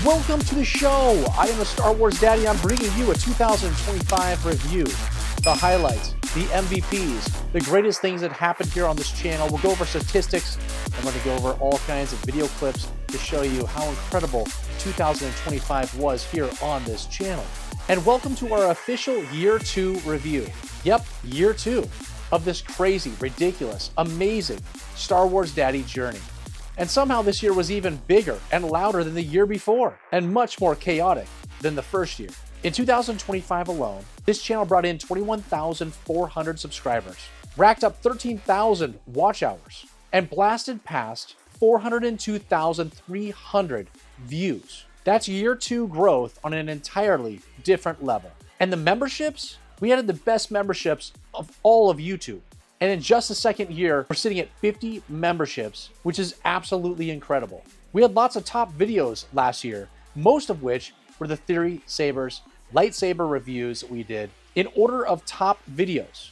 Welcome to the show. I am the Star Wars Daddy. I'm bringing you a 2025 review. The highlights, the MVPs, the greatest things that happened here on this channel. We'll go over statistics. I'm going to go over all kinds of video clips to show you how incredible 2025 was here on this channel. And welcome to our official Year 2 review. Yep, Year 2 of this crazy, ridiculous, amazing Star Wars Daddy journey. And somehow this year was even bigger and louder than the year before, and much more chaotic than the first year. In 2025 alone, this channel brought in 21,400 subscribers, racked up 13,000 watch hours, and blasted past 402,300 views. That's Year 2 growth on an entirely different level. And the memberships? We added the best memberships of all of YouTube. And in just the second year, we're sitting at 50 memberships, which is absolutely incredible. We had lots of top videos last year, most of which were the Theory Sabers lightsaber reviews that we did in order of top videos.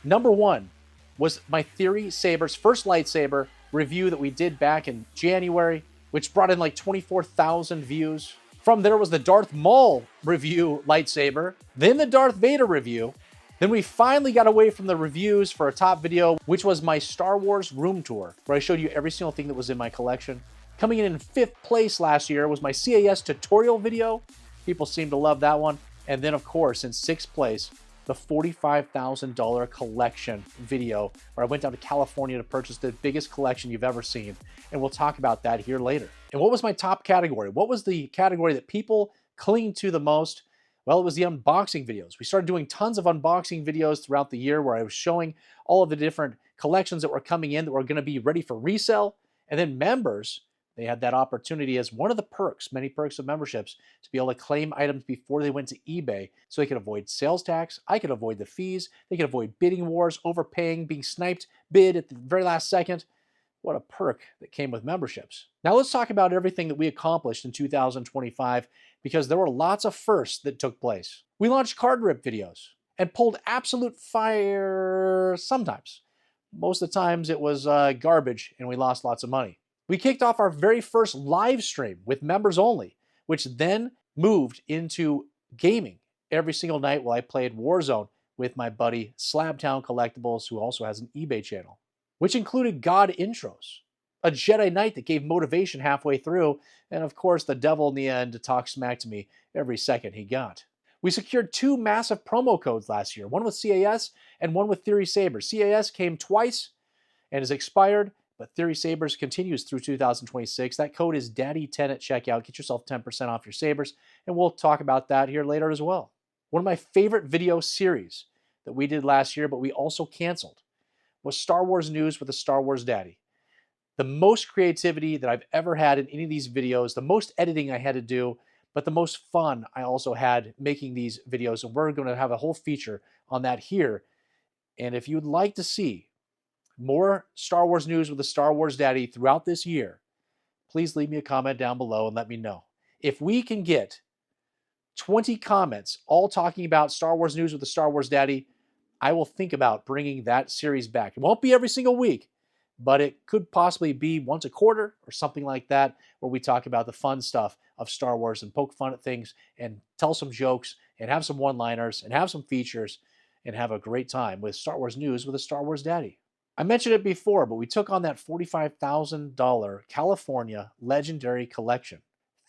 Number one was my Theory Sabers first lightsaber review that we did back in January, which brought in like 24,000 views. From there was the Darth Maul review lightsaber, then the Darth Vader review. Then we finally got away from the reviews for a top video, which was my Star Wars room tour, where I showed you every single thing that was in my collection. Coming in 5th place last year was my CAS tutorial video. People seem to love that one. And then, of course, in 6th place, the $45,000 collection video, where I went down to California to purchase the biggest collection you've ever seen. And we'll talk about that here later. And what was my top category? What was the category that people cling to the most? Well, it was the unboxing videos. We started doing tons of unboxing videos throughout the year where I was showing all of the different collections that were coming in that were going to be ready for resale. And then members, they had that opportunity as one of the perks, many perks of memberships, to be able to claim items before they went to eBay so they could avoid sales tax. I could avoid the fees. They could avoid bidding wars, overpaying, being sniped, bid at the very last second. What a perk that came with memberships. Now let's talk about everything that we accomplished in 2025, because there were lots of firsts that took place. We launched card rip videos and pulled absolute fire sometimes. Most of the times it was garbage and we lost lots of money. We kicked off our very first live stream with members only, which then moved into gaming every single night while I played Warzone with my buddy Slabtown Collectibles, who also has an eBay channel, which included God intros, a Jedi Knight that gave motivation halfway through, and of course the devil in the end to talk smack to me every second he got. We secured 2 massive promo codes last year, one with CAS and one with Theory Sabers. CAS came twice and is expired, but Theory Sabers continues through 2026. That code is Daddy10 at checkout. Get yourself 10% off your sabers, and we'll talk about that here later as well. One of my favorite video series that we did last year, but we also canceled, was Star Wars News with the Star Wars Daddy. The most creativity that I've ever had in any of these videos, the most editing I had to do, but the most fun I also had making these videos. And we're going to have a whole feature on that here. And if you'd like to see more Star Wars News with the Star Wars Daddy throughout this year, please leave me a comment down below and let me know. If we can get 20 comments all talking about Star Wars News with the Star Wars Daddy, I will think about bringing that series back. It won't be every single week, but it could possibly be once a quarter or something like that, where we talk about the fun stuff of Star Wars and poke fun at things and tell some jokes and have some one-liners and have some features and have a great time with Star Wars News with a Star Wars Daddy. I mentioned it before, but we took on that $45,000 California Legendary Collection.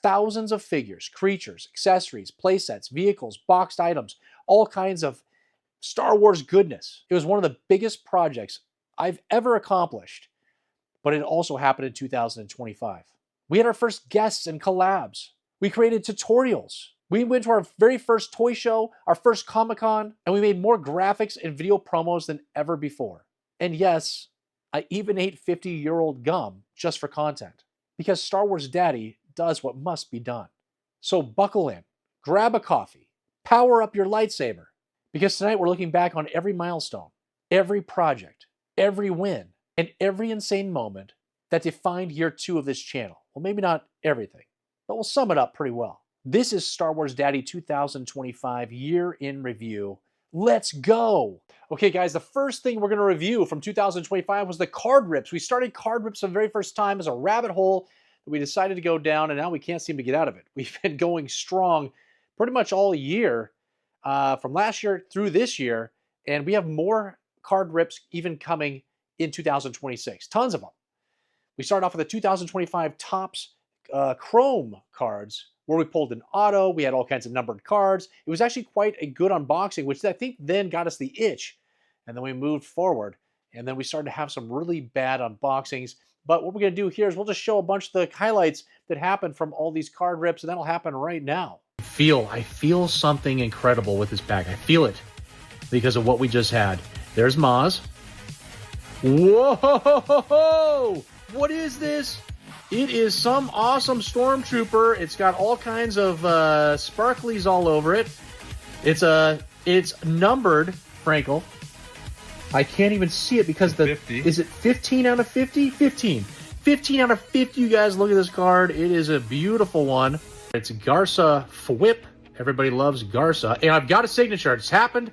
Thousands of figures, creatures, accessories, playsets, vehicles, boxed items, all kinds of Star Wars goodness. It was one of the biggest projects I've ever accomplished, but it also happened in 2025. We had our first guests and collabs. We created tutorials. We went to our very first toy show, our first Comic-Con, and we made more graphics and video promos than ever before. And yes, I even ate 50-year-old gum just for content, because Star Wars Daddy does what must be done. So buckle in, grab a coffee, power up your lightsaber, because tonight we're looking back on every milestone, every project, every win, and every insane moment that defined Year 2 of this channel. Well, maybe not everything, but we'll sum it up pretty well. This is Star Wars Daddy 2025 Year in Review. Let's go. Okay, guys, the first thing we're going to review from 2025 was the card rips. We started card rips for the very first time as a rabbit hole we decided to go down, and now we can't seem to get out of it. We've been going strong pretty much all year, from last year through this year, and we have more card rips even coming in 2026. Tons of them. We started off with the 2025 Topps Chrome cards, where we pulled an auto. We had all kinds of numbered cards. It was actually quite a good unboxing, which I think then got us the itch. And then we moved forward, and then we started to have some really bad unboxings. But what we're going to do here is we'll just show a bunch of the highlights that happened from all these card rips, and that'll happen right now. I feel something incredible with this pack. I feel it because of what we just had. There's Maz. Whoa! What is this? It is some awesome Stormtrooper. It's got all kinds of sparklies all over it. It's numbered, Frankel. I can't even see it because is it 15 out of 50? 15. 15 out of 50, you guys. Look at this card. It is a beautiful one. It's Garza Fwip. Everybody loves Garza. And I've got a signature. It's happened.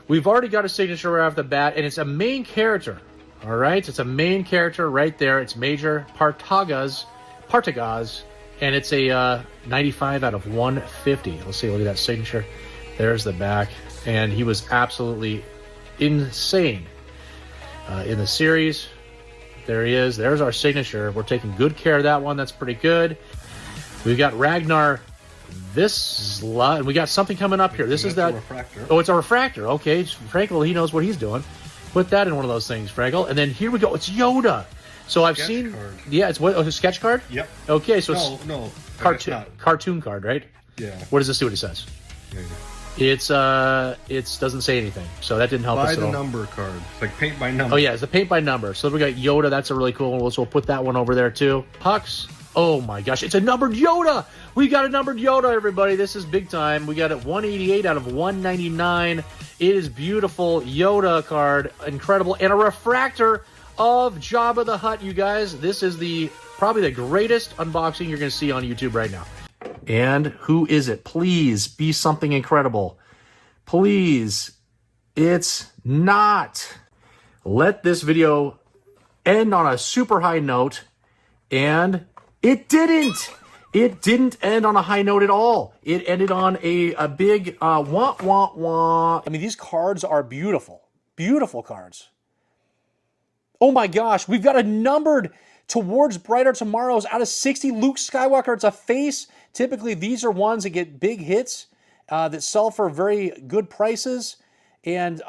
We've already got a signature right off the bat, and it's a main character. All right, it's a main character right there. It's Major Partagaz, and it's a 95 out of 150. Let's see, look at that signature. There's the back, and he was absolutely insane in the series. There he is. There's our signature. We're taking good care of that one. That's pretty good. We've got Ragnar and we got something coming up here. This is that refractor. Oh, it's a refractor. Okay, Frankel, he knows what he's doing. Put that in one of those things, Frankel. And then here we go. It's Yoda. So I've seen card. Yeah, it's what? Oh, a sketch card? Yep. Okay, so no, cartoon card, right? Yeah. What does this do? What it says? Yeah. It doesn't say anything, so that didn't help us at all. By the number card. It's like paint by number. Oh yeah, it's the paint by number. So we got Yoda. That's a really cool one. So we'll put that one over there too. Pucks. Oh my gosh, it's a numbered Yoda. We got a numbered Yoda, everybody. This is big time. We got it 188 out of 199. It is beautiful. Yoda card, incredible, and a refractor of Jabba the Hutt, you guys. This is probably the greatest unboxing you're going to see on YouTube right now. And who is it? Please be something incredible. Please. It's not. Let this video end on a super high note, and it didn't. It didn't end on a high note at all. It ended on a big wah, wah, wah. I mean, these cards are beautiful. Beautiful cards. Oh my gosh, we've got a numbered Towards Brighter Tomorrows out of 60 Luke Skywalker. It's a face. Typically, these are ones that get big hits that sell for very good prices. And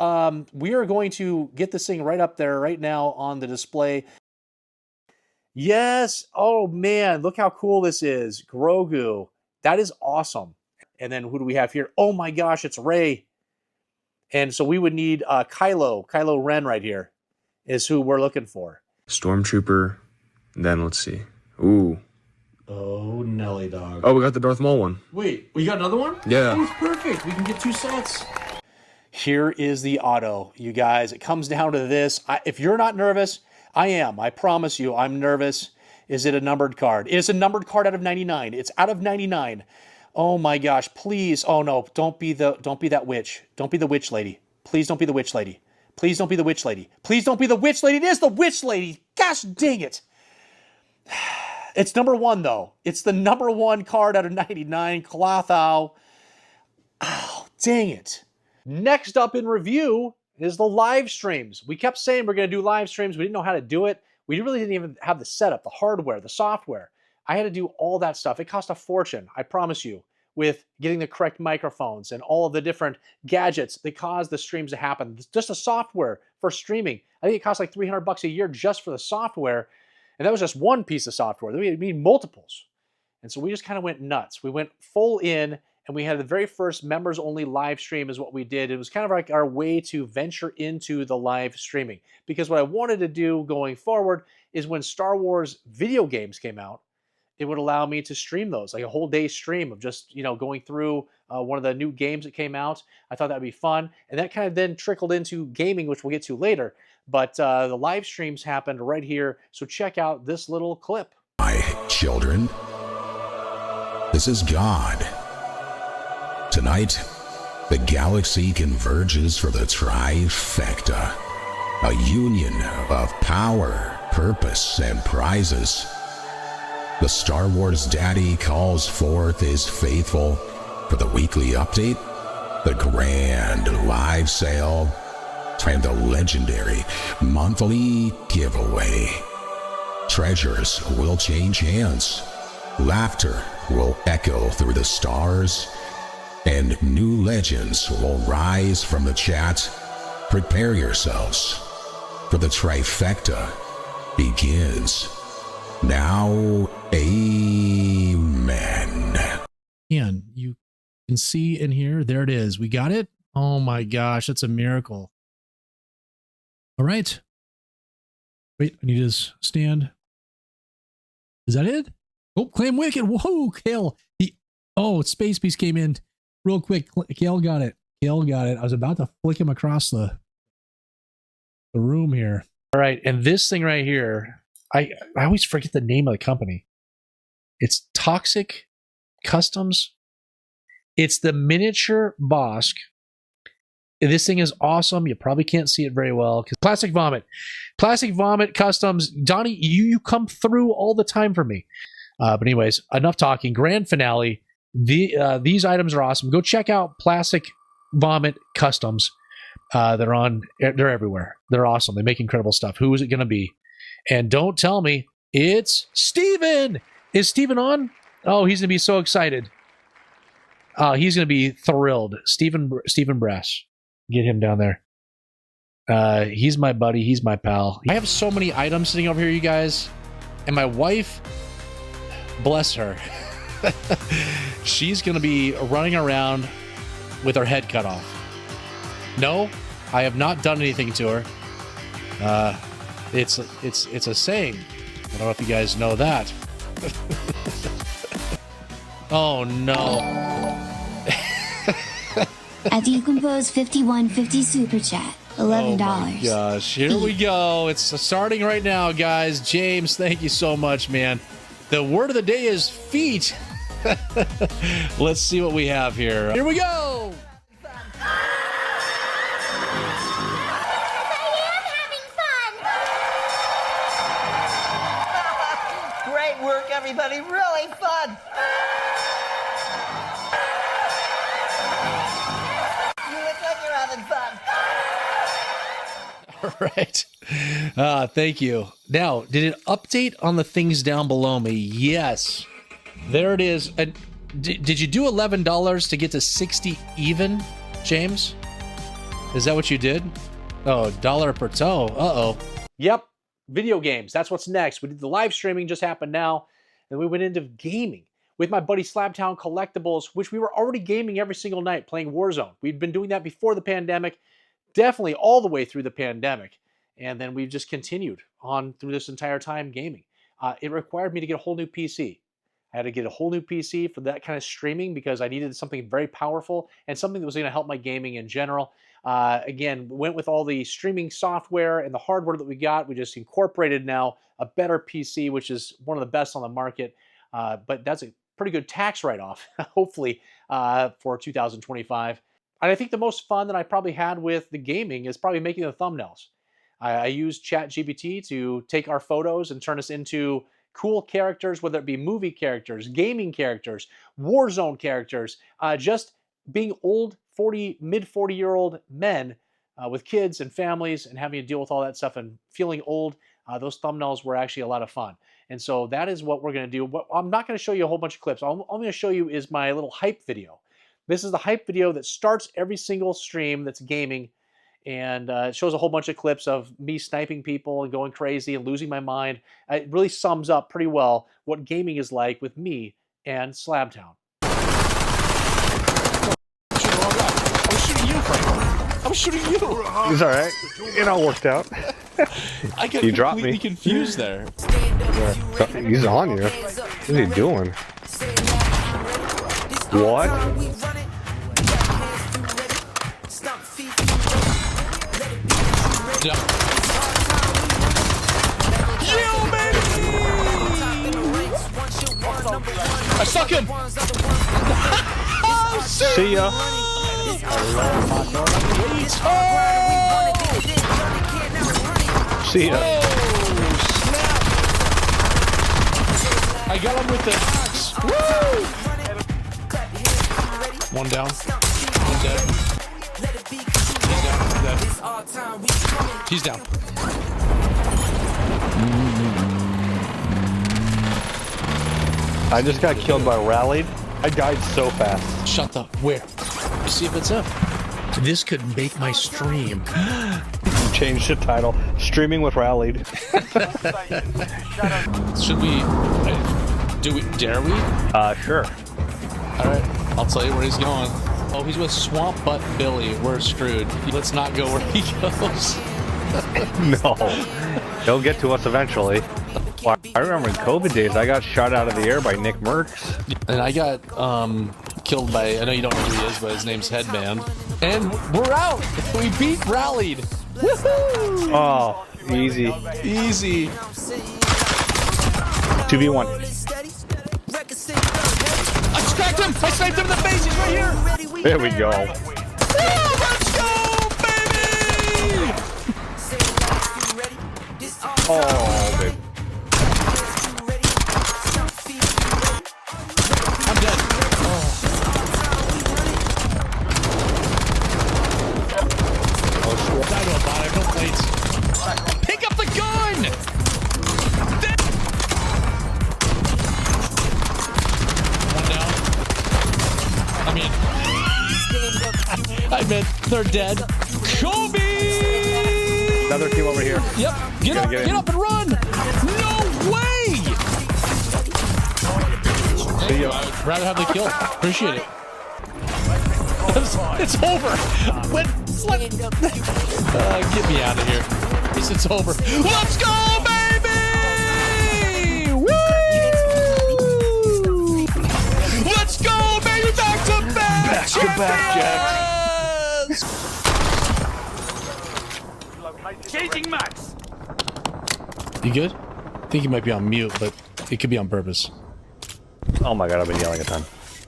we are going to get this thing right up there right now on the display. Yes. Oh, man. Look how cool this is. Grogu. That is awesome. And then who do we have here? Oh, my gosh. It's Rey. And so we would need Kylo Ren right here is who we're looking for. Stormtrooper. Then let's see. Ooh. Oh, Nelly dog. Oh, we got the Darth Maul one. Wait, we got another one? Yeah. Oh, it's perfect. We can get 2 sets. Here is the auto, you guys. It comes down to this. If you're not nervous, I am. I promise you, I'm nervous. Is it a numbered card? It is a numbered card out of 99. It's out of 99. Oh my gosh, please. Oh no, don't be that witch. Don't be the witch lady. Please don't be the witch lady. Please don't be the witch lady. Please don't be the witch lady. It is the witch lady. Gosh dang it. It's number 1 though. It's the number 1 card out of 99. Clotho. Oh, dang it. Next up in review is the live streams. We kept saying we're going to do live streams. We didn't know how to do it. We really didn't even have the setup, the hardware, the software. I had to do all that stuff. It cost a fortune, I promise you, with getting the correct microphones and all of the different gadgets that cause the streams to happen. It's just the software for streaming. I think it costs like $300 a year just for the software. And that was just one piece of software. Then we need multiples. And so we just kind of went nuts. We went full in, and we had the very first members-only live stream is what we did. It was kind of like our way to venture into the live streaming. Because what I wanted to do going forward is when Star Wars video games came out, it would allow me to stream those, like a whole day stream of just, going through one of the new games that came out. I thought that'd be fun. And that kind of then trickled into gaming, which we'll get to later. But the live streams happened right here. So check out this little clip. My children, this is God. Tonight, the galaxy converges for the trifecta, a union of power, purpose, and prizes. The Star Wars Daddy calls forth his faithful for the weekly update, the grand live sale, and the legendary monthly giveaway. Treasures will change hands. Laughter will echo through the stars, and new legends will rise from the chat. Prepare yourselves, for the trifecta begins now. Amen. And you can see in here, there it is. We got it. Oh my gosh, that's a miracle. All right. Wait, I need to stand. Is that it? Oh, Clam Wicked. Whoa, Kale. Space Beast came in real quick. Kale got it. Kale got it. I was about to flick him across the room here. All right, and this thing right here, I always forget the name of the company. It's Toxic Customs. It's the miniature Bosk. This thing is awesome. You probably can't see it very well because Plastic Vomit Customs. Donnie, you come through all the time for me. But anyways, enough talking. Grand finale. These items are awesome. Go check out Plastic Vomit Customs. They're everywhere. They're awesome. They make incredible stuff. Who is it going to be? And don't tell me it's Steven. Is Steven on? Oh, he's going to be so excited. He's going to be thrilled. Steven Brass. Get him down there. He's my buddy. He's my pal. I have so many items sitting over here, you guys. And my wife, bless her, she's going to be running around with her head cut off. No, I have not done anything to her. It's a saying. I don't know if you guys know that. Oh no. As you compose 5150 super chat, $11. Oh my gosh, here we go. It's starting right now, guys. James, thank you so much, man. The word of the day is feet. Let's see what we have here. Here we go. Great work, everybody. Really fun. You look like you're having fun. All right. Thank you. Now, did it update on the things down below me? Yes. There it is. Did you do $11 to get to 60 even, James? Is that what you did? Oh, dollar per toe. Uh-oh. Yep. Video games. That's what's next. We did the live streaming, just happened now. And we went into gaming with my buddy Slabtown Collectibles, which we were already gaming every single night, playing Warzone. We'd been doing that before the pandemic, definitely all the way through the pandemic. And then we've just continued on through this entire time gaming. It required me to get a whole new PC. I had to get a whole new PC for that kind of streaming because I needed something very powerful and something that was going to help my gaming in general. Again, went with all the streaming software and the hardware that we got. We just incorporated now a better PC, which is one of the best on the market. But that's a pretty good tax write-off, hopefully, for 2025. And I think the most fun that I probably had with the gaming is probably making the thumbnails. I used ChatGPT to take our photos and turn us into cool characters, whether it be movie characters, gaming characters, Warzone characters, just being old mid 40-year-old men with kids and families and having to deal with all that stuff and feeling old. Those thumbnails were actually a lot of fun. And so that is what we're going to do. But I'm not going to show you a whole bunch of clips. All I'm going to show you is my little hype video. This is the hype video that starts every single stream that's gaming. And it shows a whole bunch of clips of me sniping people and going crazy and losing my mind. It really sums up pretty well what gaming is like with me and Slabtown. I was shooting you, Frank. I was shooting you. It's all right. It all worked out. I got You dropped me. completely confused there. He's on you. What is he doing? What? Yeah, baby! I stuck him! Oh, See ya. Oh! See ya. I I got him with the axe. Woo! One down. One dead. He's down. I just got killed by Rallied. I died so fast. Shut the where? Let's see if it's up. This could make my stream. Changed the title. Streaming with Rallied. Should we? Dare we? Sure. All right. I'll tell you where he's going. Oh, he's with Swamp Butt Billy. We're screwed. Let's not go where he goes. No. He'll get to us eventually. Well, I remember in COVID days, I got shot out of the air by Nick Merckx. And I got killed by, I know you don't know who he is, but his name's Headband. And we're out. We beat Rallied. Woohoo! Oh, easy. Easy. 2v1. I cracked him. I sniped him in the face. He's right here. There we go. Let's go, baby! Oh, babe. I'm dead. Oh. Die to a bot. I have no plates. Pick up the gun! One down. I meant they're dead. Kobe! Another team over here. Yep. Get up and run! No way! See ya. I'd rather have the kill. Appreciate it. It's over. Get me out of here. It's over. Let's go, baby! Woo! Let's go, baby! Back to back! Back to back, Jack. Changing max. You good? I think you might be on mute, but it could be on purpose. Oh my god, I've been yelling a ton.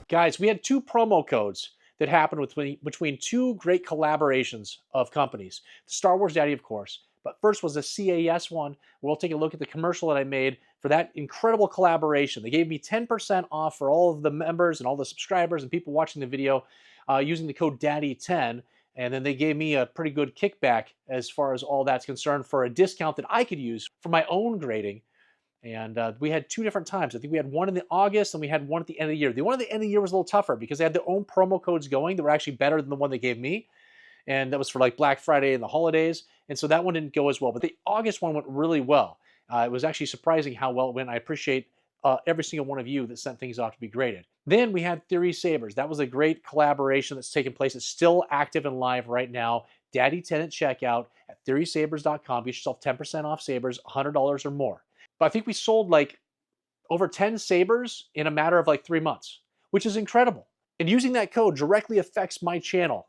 Guys, we had 2 promo codes that happened between 2 great collaborations of companies. The Star Wars Daddy, of course, but first was the CAS one. We'll take a look at the commercial that I made for that incredible collaboration. They gave me 10% off for all of the members and all the subscribers and people watching the video using the code DADDY10. And then they gave me a pretty good kickback as far as all that's concerned for a discount that I could use for my own grading. And we had 2 different times. I think we had one in the August and we had one at the end of the year. The one at the end of the year was a little tougher because they had their own promo codes going that were actually better than the one they gave me. And that was for like Black Friday and the holidays. And so that one didn't go as well. But the August one went really well. It was actually surprising how well it went. I appreciate every single one of you that sent things off to be graded. Then we had Theory Sabers. That was a great collaboration that's taken place. It's still active and live right now. Daddy10 at checkout at theorysabers.com. Get yourself 10% off sabers, $100 or more. But I think we sold like over 10 sabers in a matter of like 3 months, which is incredible. And using that code directly affects my channel.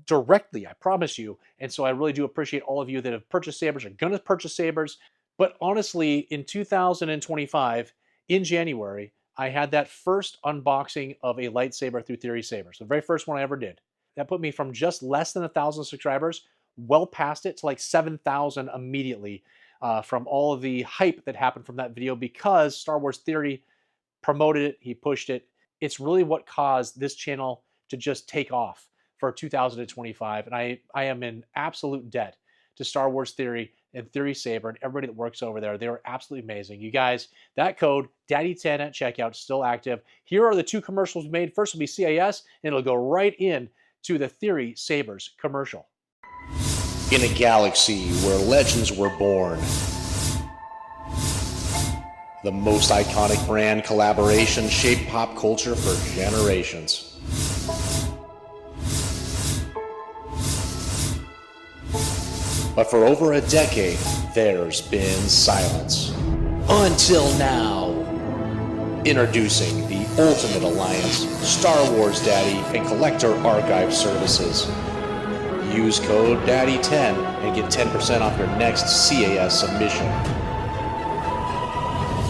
Directly, I promise you. And so I really do appreciate all of you that have purchased sabers, are going to purchase sabers. But honestly, in 2025, in January, I had that first unboxing of a lightsaber through Theory Sabers. The very first one I ever did. That put me from just less than 1,000 subscribers, well past it, to like 7,000 immediately from all of the hype that happened from that video because Star Wars Theory promoted it, he pushed it. It's really what caused this channel to just take off for 2025. And I am in absolute debt to Star Wars Theory and Theory Saber and everybody that works over there. They were absolutely amazing. You guys, that code, Daddy10 at checkout, still active. Here are the 2 commercials we made. First will be CAS, and it'll go right in to the Theory Sabers commercial. In a galaxy where legends were born, the most iconic brand collaboration shaped pop culture for generations. But for over a decade, there's been silence. Until now. Introducing the Ultimate Alliance, Star Wars Daddy, and Collector Archive services. Use code DADDY10 and get 10% off your next CAS submission.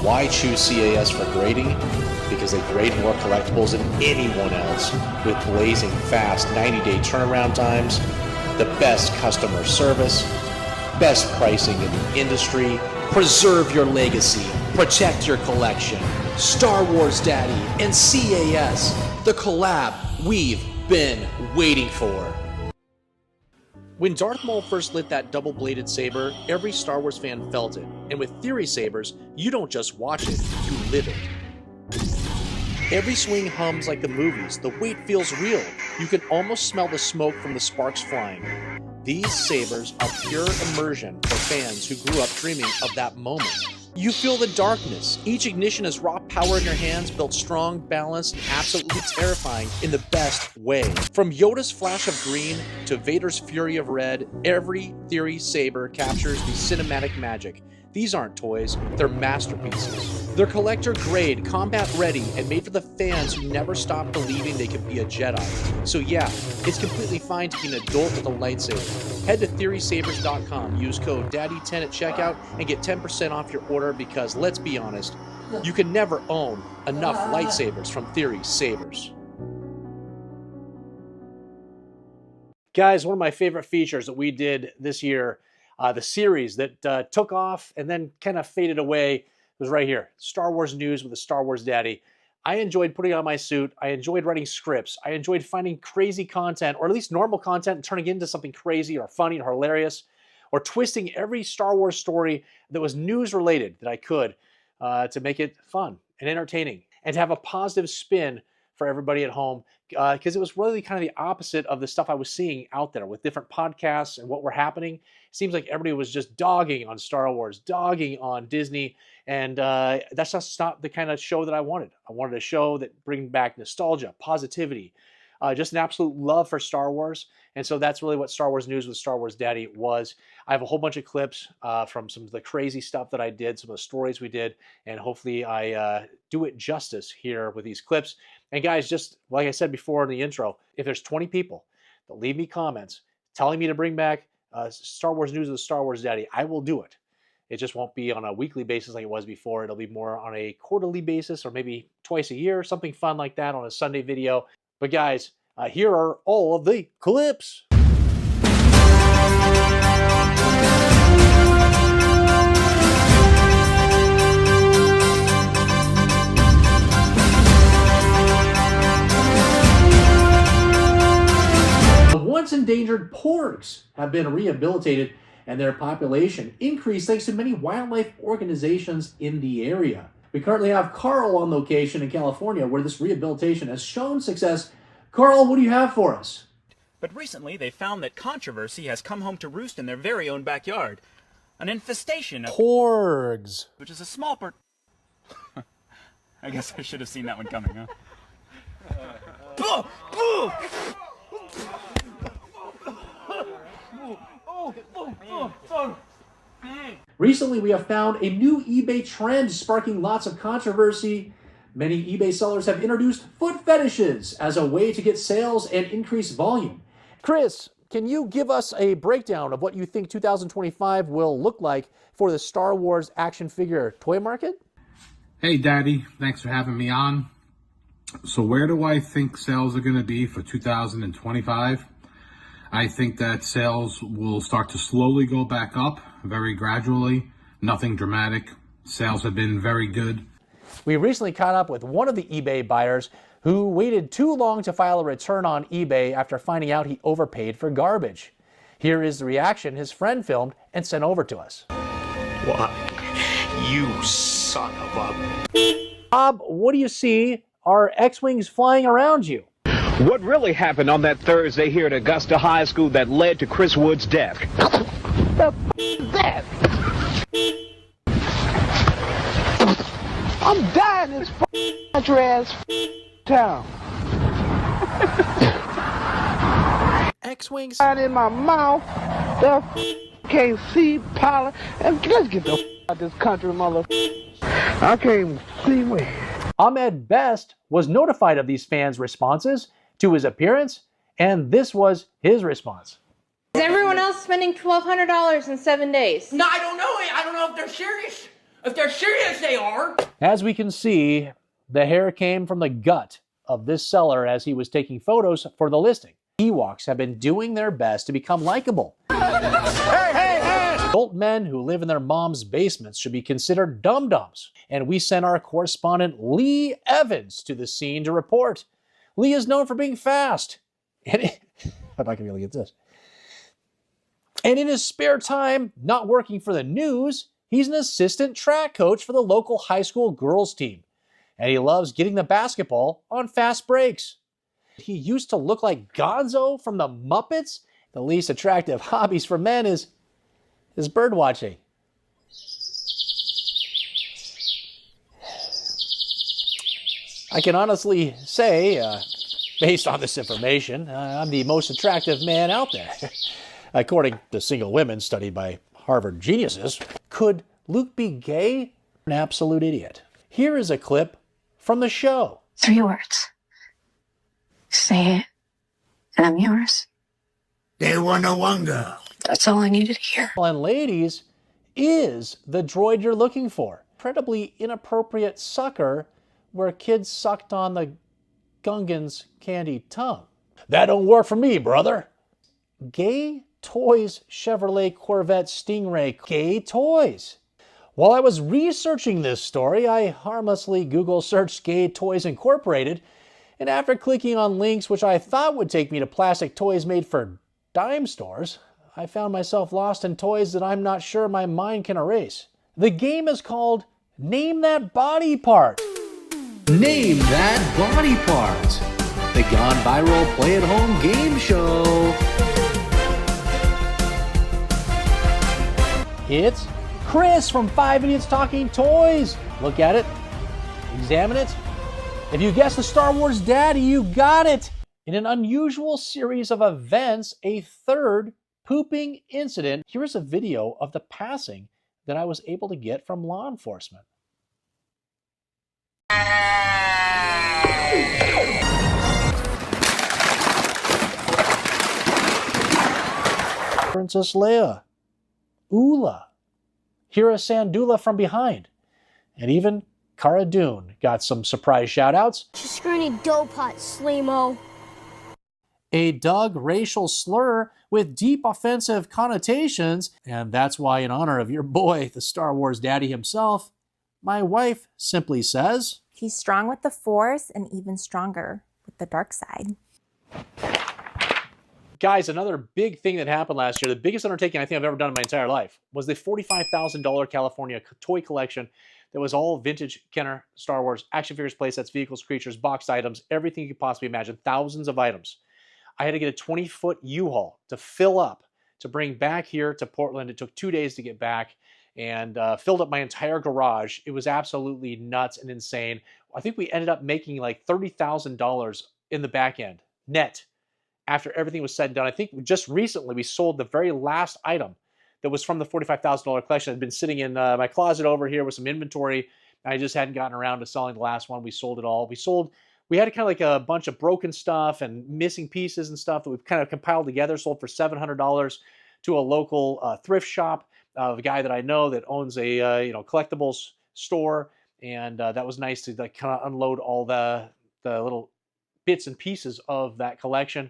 Why choose CAS for grading? Because they grade more collectibles than anyone else, with blazing fast 90-day turnaround times, the best customer service, best pricing in the industry. Preserve your legacy, protect your collection. Star Wars Daddy, and CAS, the collab we've been waiting for. When Darth Maul first lit that double-bladed saber, every Star Wars fan felt it. And with Theory sabers, you don't just watch it, you live it. Every swing hums like the movies, the weight feels real. You can almost smell the smoke from the sparks flying. These sabers are pure immersion for fans who grew up dreaming of that moment. You feel the darkness. Each ignition is raw power in your hands, built strong, balanced, and absolutely terrifying in the best way. From Yoda's flash of green to Vader's fury of red, every Theory saber captures the cinematic magic. These aren't toys, they're masterpieces. They're collector grade, combat ready, and made for the fans who never stop believing they could be a Jedi. So yeah, it's completely fine to be an adult with a lightsaber. Head to TheorySabers.com, use code DADDY10 at checkout, and get 10% off your order because, let's be honest, you can never own enough lightsabers from Theory Sabers. Guys, one of my favorite features that we did this year, the series that took off and then kind of faded away, was right here. Star Wars News with the Star Wars Daddy. I enjoyed putting on my suit. I enjoyed writing scripts. I enjoyed finding crazy content, or at least normal content, and turning it into something crazy or funny or hilarious, or twisting every Star Wars story that was news related that I could to make it fun and entertaining and to have a positive spin for everybody at home, because it was really kind of the opposite of the stuff I was seeing out there with different podcasts and what were happening. It seems like everybody was just dogging on Star Wars, dogging on Disney, and that's just not the kind of show that I wanted. I wanted a show that bring back nostalgia, positivity, just an absolute love for Star Wars. And so that's really what Star Wars News with Star Wars Daddy was. I have a whole bunch of clips from some of the crazy stuff that I did, some of the stories we did, and hopefully I do it justice here with these clips. And guys, just like I said before in the intro, if there's 20 people that leave me comments telling me to bring back Star Wars News with Star Wars Daddy, I will do it. It just won't be on a weekly basis like it was before. It'll be more on a quarterly basis or maybe twice a year, something fun like that on a Sunday video. But guys, here are all of the clips. The once endangered porgs have been rehabilitated and their population increased thanks to many wildlife organizations in the area. We currently have Carl on location in California where this rehabilitation has shown success. Carl, what do you have for us? But recently they found that controversy has come home to roost in their very own backyard. An infestation of Porgs. which is a small part. I guess I should have seen that one coming, huh? Recently, we have found a new eBay trend sparking lots of controversy. Many eBay sellers have introduced foot fetishes as a way to get sales and increase volume. Chris, can you give us a breakdown of what you think 2025 will look like for the Star Wars action figure toy market? Hey, Daddy. Thanks for having me on. So where do I think sales are going to be for 2025? I think that sales will start to slowly go back up, very gradually. Nothing dramatic. Sales have been very good. We recently caught up with one of the eBay buyers who waited too long to file a return on eBay after finding out he overpaid for garbage. Here is the reaction his friend filmed and sent over to us. What? You son of a... Bob, what do you see? Are X-Wings flying around you? What really happened on that Thursday here at Augusta High School that led to Chris Wood's death? The is that? I'm dying in this country-ass town. X-Wings in my mouth. The can't see pollen. And let's get the out of this country, mother. I can't even see me. Ahmed Best was notified of these fans' responses to his appearance, and this was his response. Is everyone else spending $1,200 in 7 days? No, I don't know. I don't know if they're serious. If they're serious, they are. As we can see, the hair came from the gut of this seller as he was taking photos for the listing. Ewoks have been doing their best to become likable. Hey, hey, hey! Adult men who live in their mom's basements should be considered dum-dums. And we sent our correspondent Lee Evans to the scene to report. Lee is known for being fast. I'm not going to be able to get this. And in his spare time, not working for the news, he's an assistant track coach for the local high school girls team. And he loves getting the basketball on fast breaks. He used to look like Gonzo from the Muppets. The least attractive hobbies for men is bird watching. I can honestly say, based on this information, I'm the most attractive man out there. According to single women studied by Harvard geniuses. Could Luke be gay? An absolute idiot. Here is a clip from the show. 3 words. Say it, and I'm yours. They want a one girl. That's all I needed to hear. And ladies, is the droid you're looking for. Incredibly inappropriate sucker where kids sucked on the Gungan's candy tongue. That don't work for me, brother. Gay Toys Chevrolet Corvette Stingray. Gay toys. While I was researching this story, I harmlessly Google searched Gay Toys Incorporated, and after clicking on links which I thought would take me to plastic toys made for dime stores, I found myself lost in toys that I'm not sure my mind can erase. The game is called Name That Body Part. Name That Body Part. The gone viral play-at-home game show. It's Chris from 5 Idiots Talking Toys. Look at it, examine it. If you guessed the Star Wars Daddy, you got it. In an unusual series of events, a third pooping incident. Here is a video of the passing that I was able to get from law enforcement. Princess Leia, Oola, Hera Syndulla from behind, and even Cara Dune got some surprise shout-outs. Scrawny dough pot, Slimo. A Doug racial slur with deep offensive connotations, and that's why, in honor of your boy, the Star Wars Daddy himself, my wife simply says, he's strong with the Force and even stronger with the dark side. Guys, another big thing that happened last year, the biggest undertaking I think I've ever done in my entire life, was the $45,000 California toy collection that was all vintage Kenner Star Wars action figures, playsets, vehicles, creatures, boxed items, everything you could possibly imagine, thousands of items. I had to get a 20-foot U-Haul to fill up, to bring back here to Portland. It took 2 days to get back, and filled up my entire garage. It was absolutely nuts and insane. I think we ended up making like $30,000 in the back end, net, after everything was said and done. I think just recently we sold the very last item that was from the $45,000 collection. It had been sitting in my closet over here with some inventory. I just hadn't gotten around to selling the last one. We sold it all. We had kind of like a bunch of broken stuff and missing pieces and stuff that we've kind of compiled together, sold for $700 to a local thrift shop of a guy that I know that owns a collectibles store. And that was nice to like kind of unload all the little bits and pieces of that collection.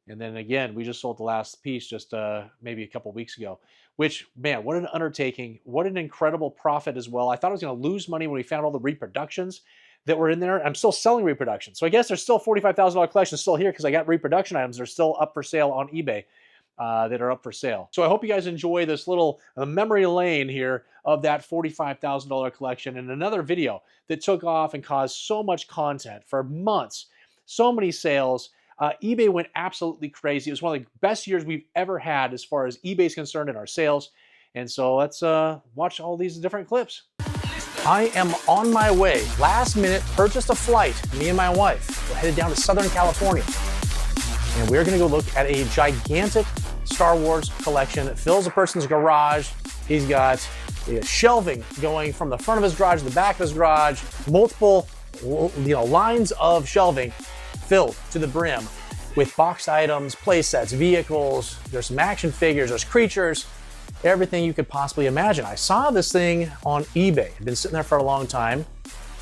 And then again, we just sold the last piece just maybe a couple weeks ago, which, man, what an undertaking. What an incredible profit as well. I thought I was going to lose money when we found all the reproductions that were in there. I'm still selling reproductions. So I guess there's still $45,000 collection still here because I got reproduction items that are still up for sale on eBay that are up for sale. So I hope you guys enjoy this little memory lane here of that $45,000 collection and another video that took off and caused so much content for months, so many sales. eBay went absolutely crazy. It was one of the best years we've ever had as far as eBay is concerned in our sales. And so let's watch all these different clips. I am on my way. Last minute, purchased a flight, me and my wife. We're headed down to Southern California. And we're gonna go look at a gigantic Star Wars collection that fills a person's garage. He's got shelving going from the front of his garage to the back of his garage, multiple lines of shelving filled to the brim with boxed items, play sets, vehicles. There's some action figures, there's creatures, everything you could possibly imagine. I saw this thing on eBay. I've been sitting there for a long time.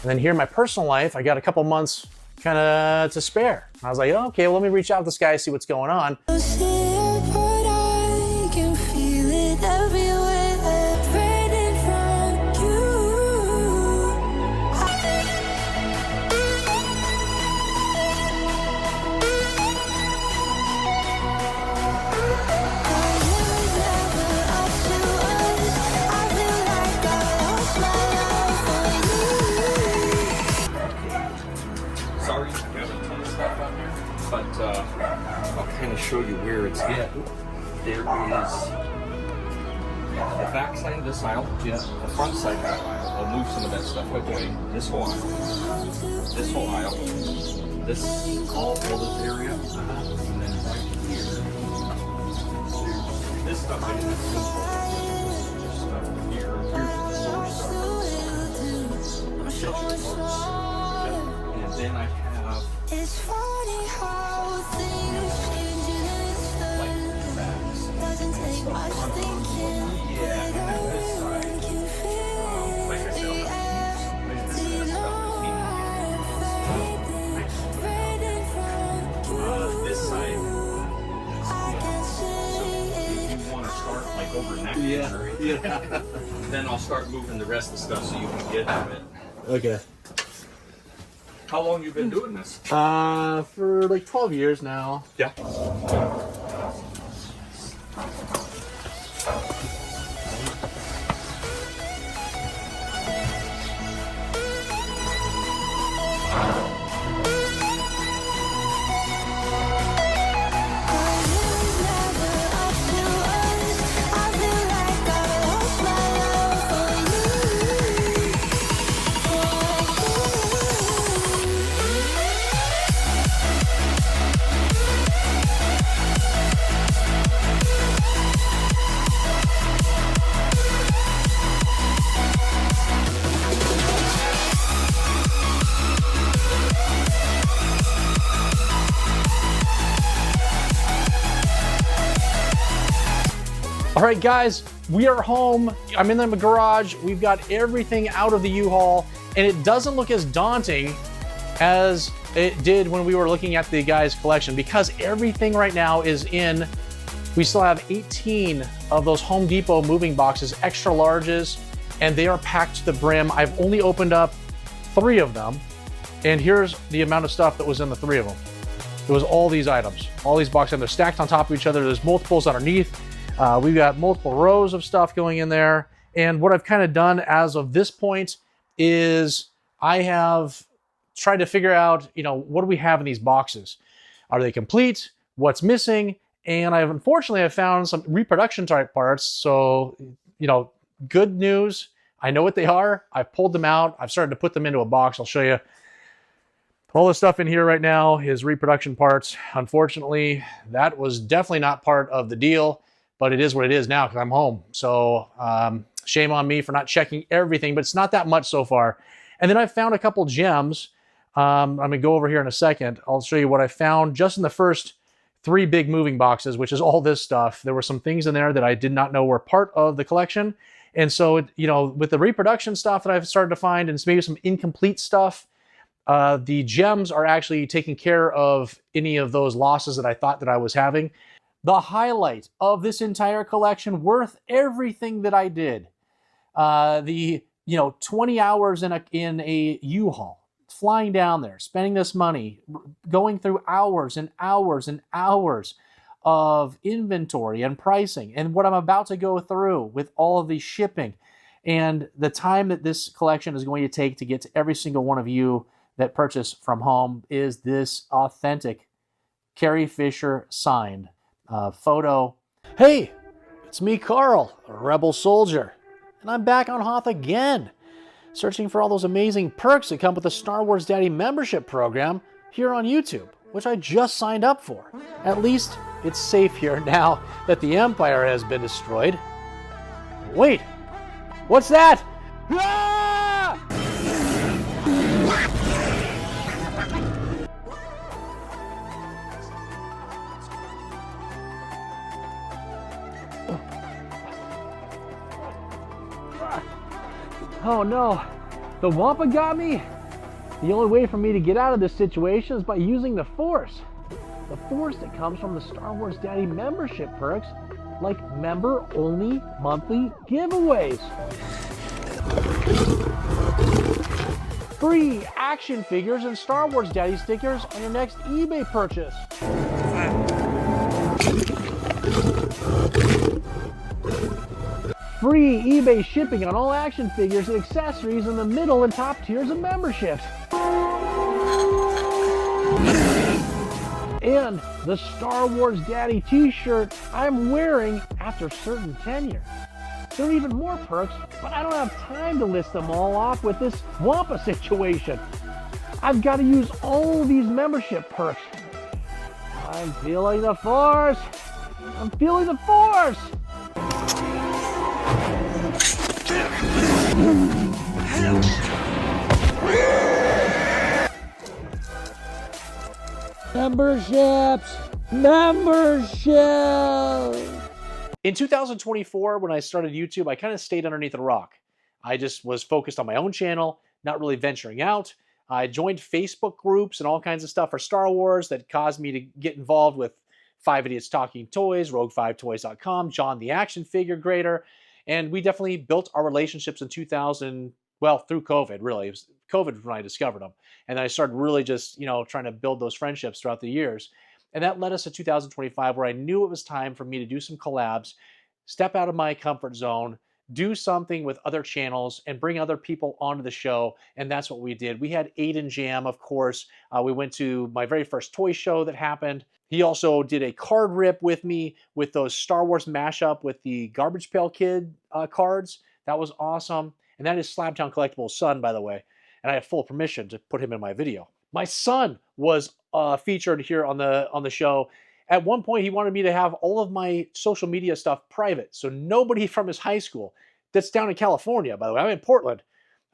And then here in my personal life, I got a couple months kind of to spare. I was like, oh, okay, well, let me reach out to this guy, see what's going on. I can feel it everywhere. there is the back side of this aisle, the front side of that aisle. I'll move some of that stuff away. This whole aisle, this all this area, and then right here, there's this stuff I didn't have room for. This stuff here, here's the storage stuff. And then I have then I'll start moving the rest of the stuff so you can get to it. Okay. How long you been doing this? For like 12 years now. Yeah. All right, guys, we are home. I'm in the garage. We've got everything out of the U-Haul, and it doesn't look as daunting as it did when we were looking at the guys' collection because everything right now is in. We still have 18 of those Home Depot moving boxes, extra larges, and they are packed to the brim. I've only opened up 3 of them, and here's the amount of stuff that was in the 3 of them. It was all these items, all these boxes, and they're stacked on top of each other. There's multiples underneath. We've got multiple rows of stuff going in there. And what I've kind of done as of this point is I have tried to figure out, what do we have in these boxes? Are they complete? What's missing? And unfortunately I've found some reproduction type parts. So, good news. I know what they are. I've pulled them out. I've started to put them into a box. I'll show you. All the stuff in here right now is reproduction parts. Unfortunately, that was definitely not part of the deal. But it is what it is now because I'm home. So shame on me for not checking everything, but it's not that much so far. And then I found a couple gems. I'm gonna go over here in a second. I'll show you what I found just in the first 3 big moving boxes, which is all this stuff. There were some things in there that I did not know were part of the collection. And so, with the reproduction stuff that I've started to find and maybe some incomplete stuff, the gems are actually taking care of any of those losses that I thought that I was having. The highlight of this entire collection, worth everything that I did. 20 hours in a U-Haul, flying down there, spending this money, going through hours and hours and hours of inventory and pricing, and what I'm about to go through with all of the shipping, and the time that this collection is going to take to get to every single one of you that purchase from home is this authentic Carrie Fisher signed photo. Hey, it's me, Carl, a rebel soldier, and I'm back on Hoth again, searching for all those amazing perks that come with the Star Wars Daddy membership program here on YouTube, which I just signed up for. At least it's safe here now that the Empire has been destroyed. Wait, what's that? Ah! Oh no, the Wampa got me? The only way for me to get out of this situation is by using the Force. The Force that comes from the Star Wars Daddy membership perks, like member-only monthly giveaways. Free action figures and Star Wars Daddy stickers on your next eBay purchase. Free eBay shipping on all action figures and accessories in the middle and top tiers of memberships. and the Star Wars Daddy t-shirt I'm wearing after certain tenure. There are even more perks, but I don't have time to list them all off with this Wampa situation. I've got to use all these membership perks. I'm feeling the force. I'm feeling the force. Memberships! In 2024, when I started YouTube, I kind of stayed underneath a rock. I just was focused on my own channel, not really venturing out. I joined Facebook groups and all kinds of stuff for Star Wars that caused me to get involved with 5 Idiots Talking Toys, Rogue5Toys.com, John the Action Figure Grader, and we definitely built our relationships in 2000, well, through COVID, really. It was COVID when I discovered them. And then I started really just, trying to build those friendships throughout the years. And that led us to 2025, where I knew it was time for me to do some collabs, step out of my comfort zone, do something with other channels, and bring other people onto the show. And that's what we did. We had Aiden Jam, of course. We went to my very first toy show that happened. He also did a card rip with me with those Star Wars mashup with the Garbage Pail Kid cards. That was awesome. And that is Slabtown Collectibles' son, by the way. And I have full permission to put him in my video. My son was featured here on the show. At one point, he wanted me to have all of my social media stuff private, so nobody from his high school, that's down in California, by the way, I'm in Portland,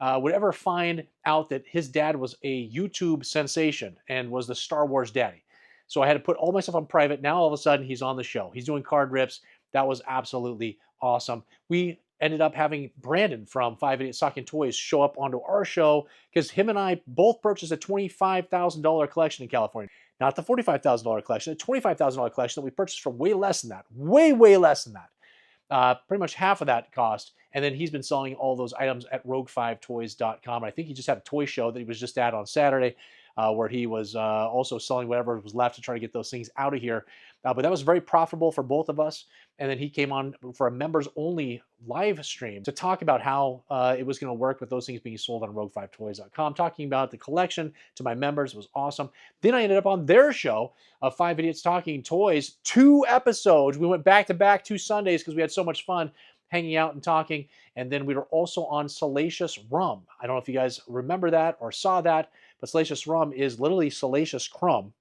would ever find out that his dad was a YouTube sensation and was the Star Wars daddy. So I had to put all my stuff on private. Now all of a sudden, he's on the show. He's doing card rips. That was absolutely awesome. We ended up having Brandon from 5 Idiots Talking Toys show up onto our show because him and I both purchased a $25,000 collection in California. Not the $45,000 collection, a $25,000 collection that we purchased for way less than that. Way, way less than that. Pretty much half of that cost. And then he's been selling all those items at Rogue5Toys.com. I think he just had a toy show that he was just at on Saturday where he was also selling whatever was left to try to get those things out of here. But that was very profitable for both of us. And then he came on for a members-only live stream to talk about how it was going to work with those things being sold on Rogue5Toys.com, talking about the collection to my members. It was awesome. Then I ended up on their show of 5 Idiots Talking Toys, 2 episodes. We went back-to-back 2 Sundays because we had so much fun hanging out and talking. And then we were also on Salacious Rum. I don't know if you guys remember that or saw that, but Salacious Rum is literally Salacious Crumb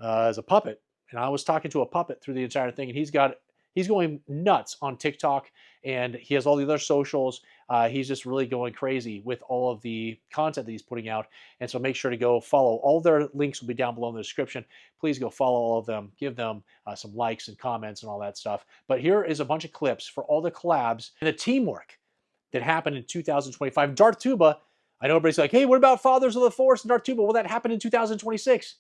as a puppet. And I was talking to a puppet through the entire thing, and he's going nuts on TikTok, and he has all the other socials. He's just really going crazy with all of the content that he's putting out. And so make sure to go follow. All their links will be down below in the description. Please go follow all of them. Give them some likes and comments and all that stuff. But here is a bunch of clips for all the collabs and the teamwork that happened in 2025. Darth Tuba, I know everybody's like, hey, what about Fathers of the Force and Darth Tuba? Well, that happened in 2026.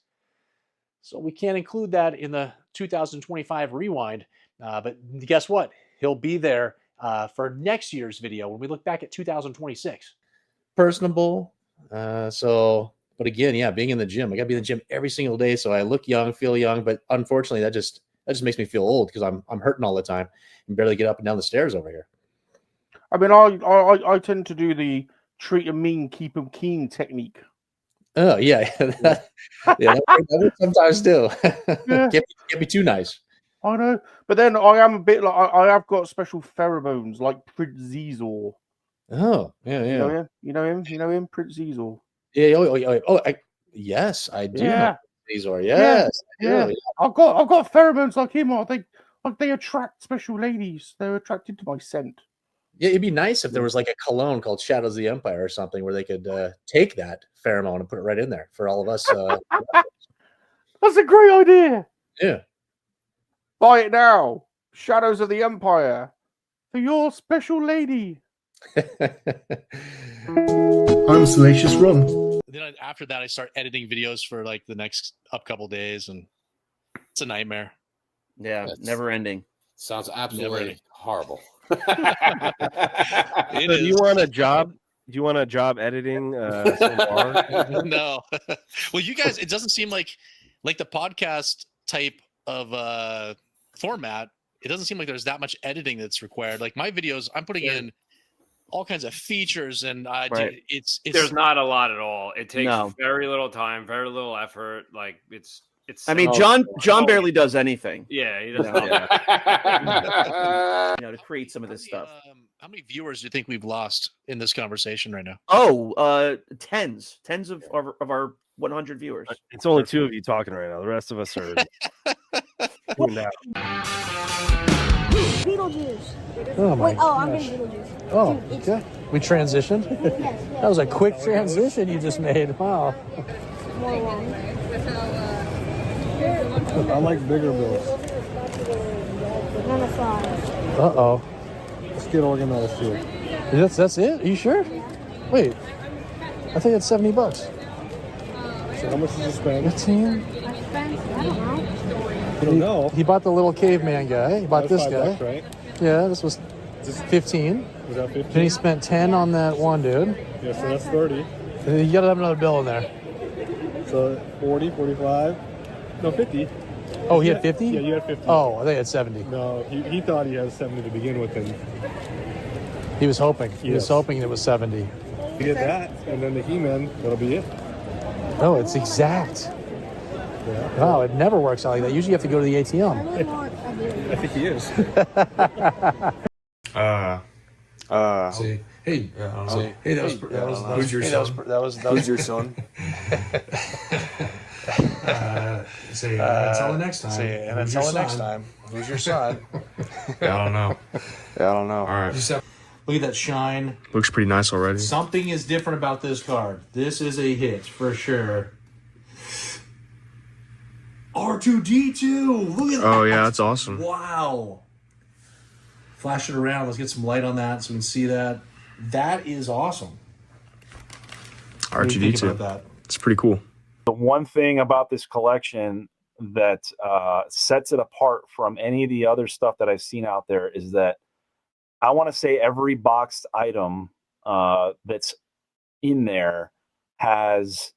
So we can't include that in the 2025 rewind. But guess what? He'll be there for next year's video when we look back at 2026. Personable. But again, yeah, being in the gym. I got to be in the gym every single day so I look young, feel young. But unfortunately, that just makes me feel old because I'm hurting all the time and barely get up and down the stairs over here. I mean, I tend to do the treat 'em mean, keep 'em keen technique. Oh, yeah. Yeah, that would sometimes do. Yeah. Can't be too nice. I know, but then I am a bit like I have got special pheromones like Prince Zizor. Oh, yeah, yeah. You know him, Prince Zizor. Yeah. Yes, I do. Yeah. Know Zizor. Yes, yeah. I do. I've got pheromones like him. They attract special ladies. They're attracted to my scent. Yeah, it'd be nice if there was like a cologne called Shadows of the Empire or something where they could take that pheromone and put it right in there for all of us. That's a great idea. Yeah. Buy it now. Shadows of the Empire. For your special lady. I'm Salacious Rum. Then after that, I start editing videos for like the next couple days, and it's a nightmare. Yeah, never ending. Sounds absolutely horrible. So do you want a job? Do you want a job editing? No. Well, you guys, it doesn't seem like the podcast type of format. It doesn't seem like there's that much editing that's required. Like my videos, I'm putting in all kinds of features, and it's there's not a lot at all. It takes No. very little time, very little effort. Like it's I mean, John barely does anything. Yeah, he doesn't. To create some of this stuff. How many viewers do you think we've lost in this conversation right now? Oh, tens of our 100 viewers. It's only 2 of you talking right now. The rest of us are tuned out. Beetlejuice. Oh my I'm gosh. getting Beetlejuice. Oh, Dude, okay. We transitioned. That was a quick transition you just made. Wow. I like bigger bills. Uh-oh. Let's get organized here. That's it? Are you sure? Wait. I think it's $70. So how much did you spend? 15? I don't know. You don't know? He bought the little caveman guy. He bought this guy. $5, right? Yeah, this was 15. Was that 15? Then he spent 10 on that one dude. Yeah, so that's 30. And you gotta have another bill in there. So 40, 45. No, 50. Oh, he had 50? Yeah, you had 50. Oh, I think he had 70. No, he thought he had 70 to begin with, and He was hoping. He was Yes. hoping it was 70. you get that, and then the He-Man, that'll be it. No, it's exact. Yeah. Wow, it never works out like that. Usually you have to go to the ATM. I think he is. See, Hey, hey, that was who's your son? That was Who's your son? until the next time. And until the next time. Who's your son? I don't know. All right. Look at that shine. Looks pretty nice already. Something is different about this card. This is a hit for sure. R2D2. Look at that. Oh yeah, that's awesome. Wow. Flash it around. Let's get some light on that so we can see that. That is awesome. What do you think R2D2. about that? It's pretty cool. The one thing about this collection that sets it apart from any of the other stuff that I've seen out there is that I want to say every boxed item that's in there has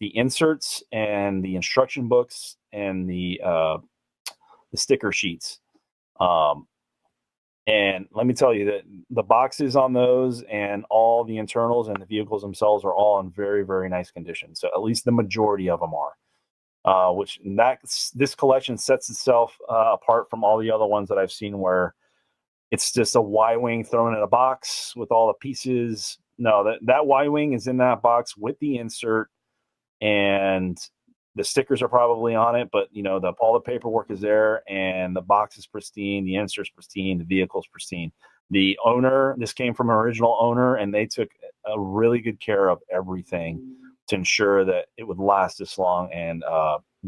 the inserts and the instruction books and the sticker sheets. And let me tell you that the boxes on those and all the internals and the vehicles themselves are all in very, very nice condition. So at least the majority of them are, this collection sets itself apart from all the other ones that I've seen where it's just a Y-wing thrown in a box with all the pieces. No, that Y-wing is in that box with the insert, and the stickers are probably on it, but all the paperwork is there, and the box is pristine, the insert's pristine, the vehicle's pristine. The owner, this came from an original owner, and they took a really good care of everything to ensure that it would last this long and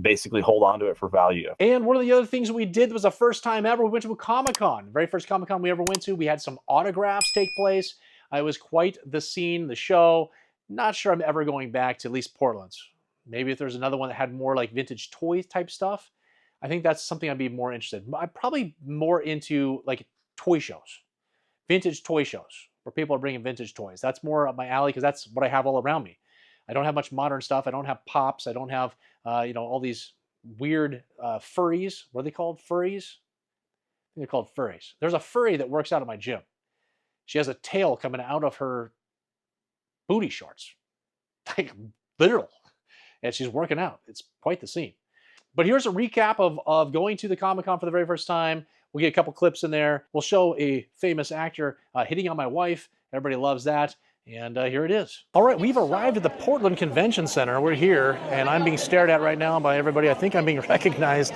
basically hold on to it for value. And one of the other things we did was the first time ever we went to a Comic-Con. Very first Comic-Con we ever went to. We had some autographs take place. It was quite the scene, the show. Not sure I'm ever going back to at least Portland's. Maybe if there's another one that had more like vintage toy type stuff, I think that's something I'd be more interested in. I'm probably more into like toy shows, vintage toy shows, where people are bringing vintage toys. That's more up my alley because that's what I have all around me. I don't have much modern stuff. I don't have pops. I don't have, all these weird furries. What are they called? Furries? I think they're called furries. There's a furry that works out at my gym. She has a tail coming out of her booty shorts. Like literal. And she's working out. It's quite the scene. But here's a recap of going to the Comic-Con for the very first time. We'll get a couple clips in there. We'll show a famous actor hitting on my wife. Everybody loves that. And here it is. All right, we've arrived at the Portland Convention Center. We're here, and I'm being stared at right now by everybody. I think I'm being recognized.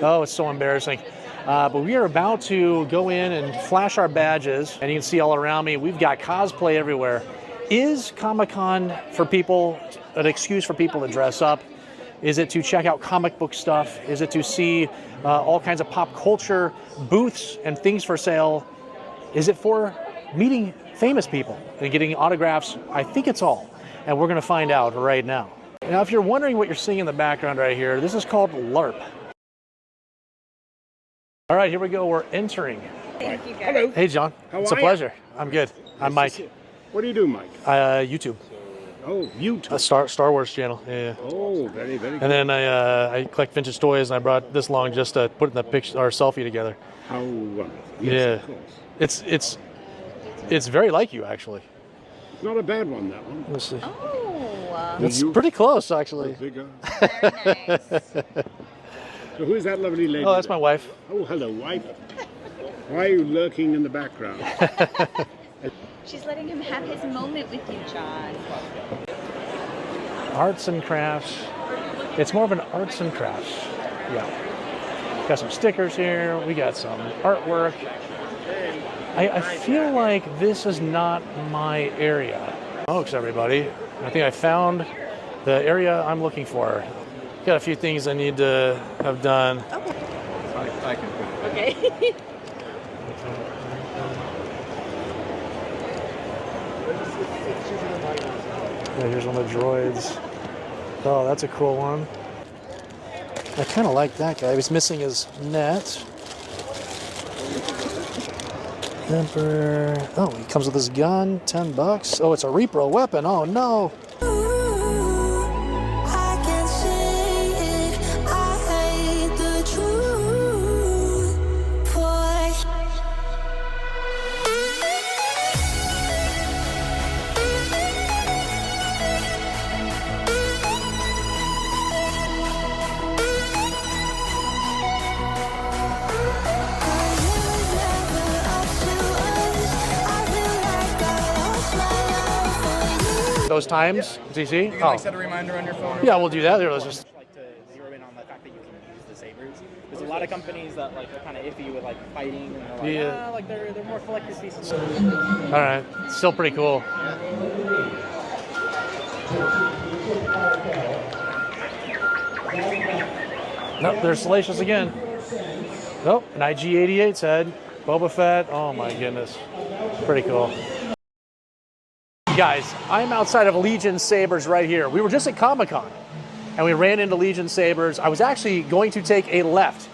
Oh, it's so embarrassing. But we are about to go in and flash our badges. And you can see all around me, we've got cosplay everywhere. Is Comic-Con for people an excuse for people to dress up? Is it to check out comic book stuff? Is it to see all kinds of pop culture booths and things for sale? Is it for meeting famous people and getting autographs? I think it's all. And we're going to find out right now. Now, if you're wondering what you're seeing in the background right here, this is called LARP. All right, here we go. We're entering. Thank you, guys. Hello. Hey, John. It's a pleasure. I'm good. I'm Mike. What do you do, Mike? YouTube. Oh, YouTube. Star Wars channel. Yeah. Oh, very, very good. And then I collect vintage toys, and I brought this along just to put in the picture or selfie together. How wonderful. Yes, Of course. It's very like you, actually. It's not a bad one, that one. Let's see. Oh, It's pretty close, actually. Very nice. So who's that lovely lady? Oh, that's my wife. Oh, hello, wife. Why are you lurking in the background? She's letting him have his moment with you, John. Arts and crafts. It's more of an arts and crafts. Yeah. Got some stickers here. We got some artwork. I feel like this is not my area. Folks, everybody. I think I found the area I'm looking for. Got a few things I need to have done. Okay. I can. Okay. Yeah, here's one of the droids. Oh, that's a cool one. I kind of like that guy. He's missing his net. Emperor. Oh, he comes with his gun. $10. Oh, it's a repro weapon. Oh no. Those times, DC? You can like set a reminder on your phone. Yeah, we'll do that. There, let's just. Like to zero in on the fact that you can use the sabers. There's a lot of companies that like are kind of iffy with like fighting, and they're like, Yeah. like they're more collector's pieces. All right, still pretty cool. Nope, there's Salacious again. Nope, an IG-88's head. Boba Fett. Oh my goodness, pretty cool. Guys, I'm outside of Legion Sabers right here. We were just at Comic-Con and we ran into Legion Sabers. I was actually going to take a left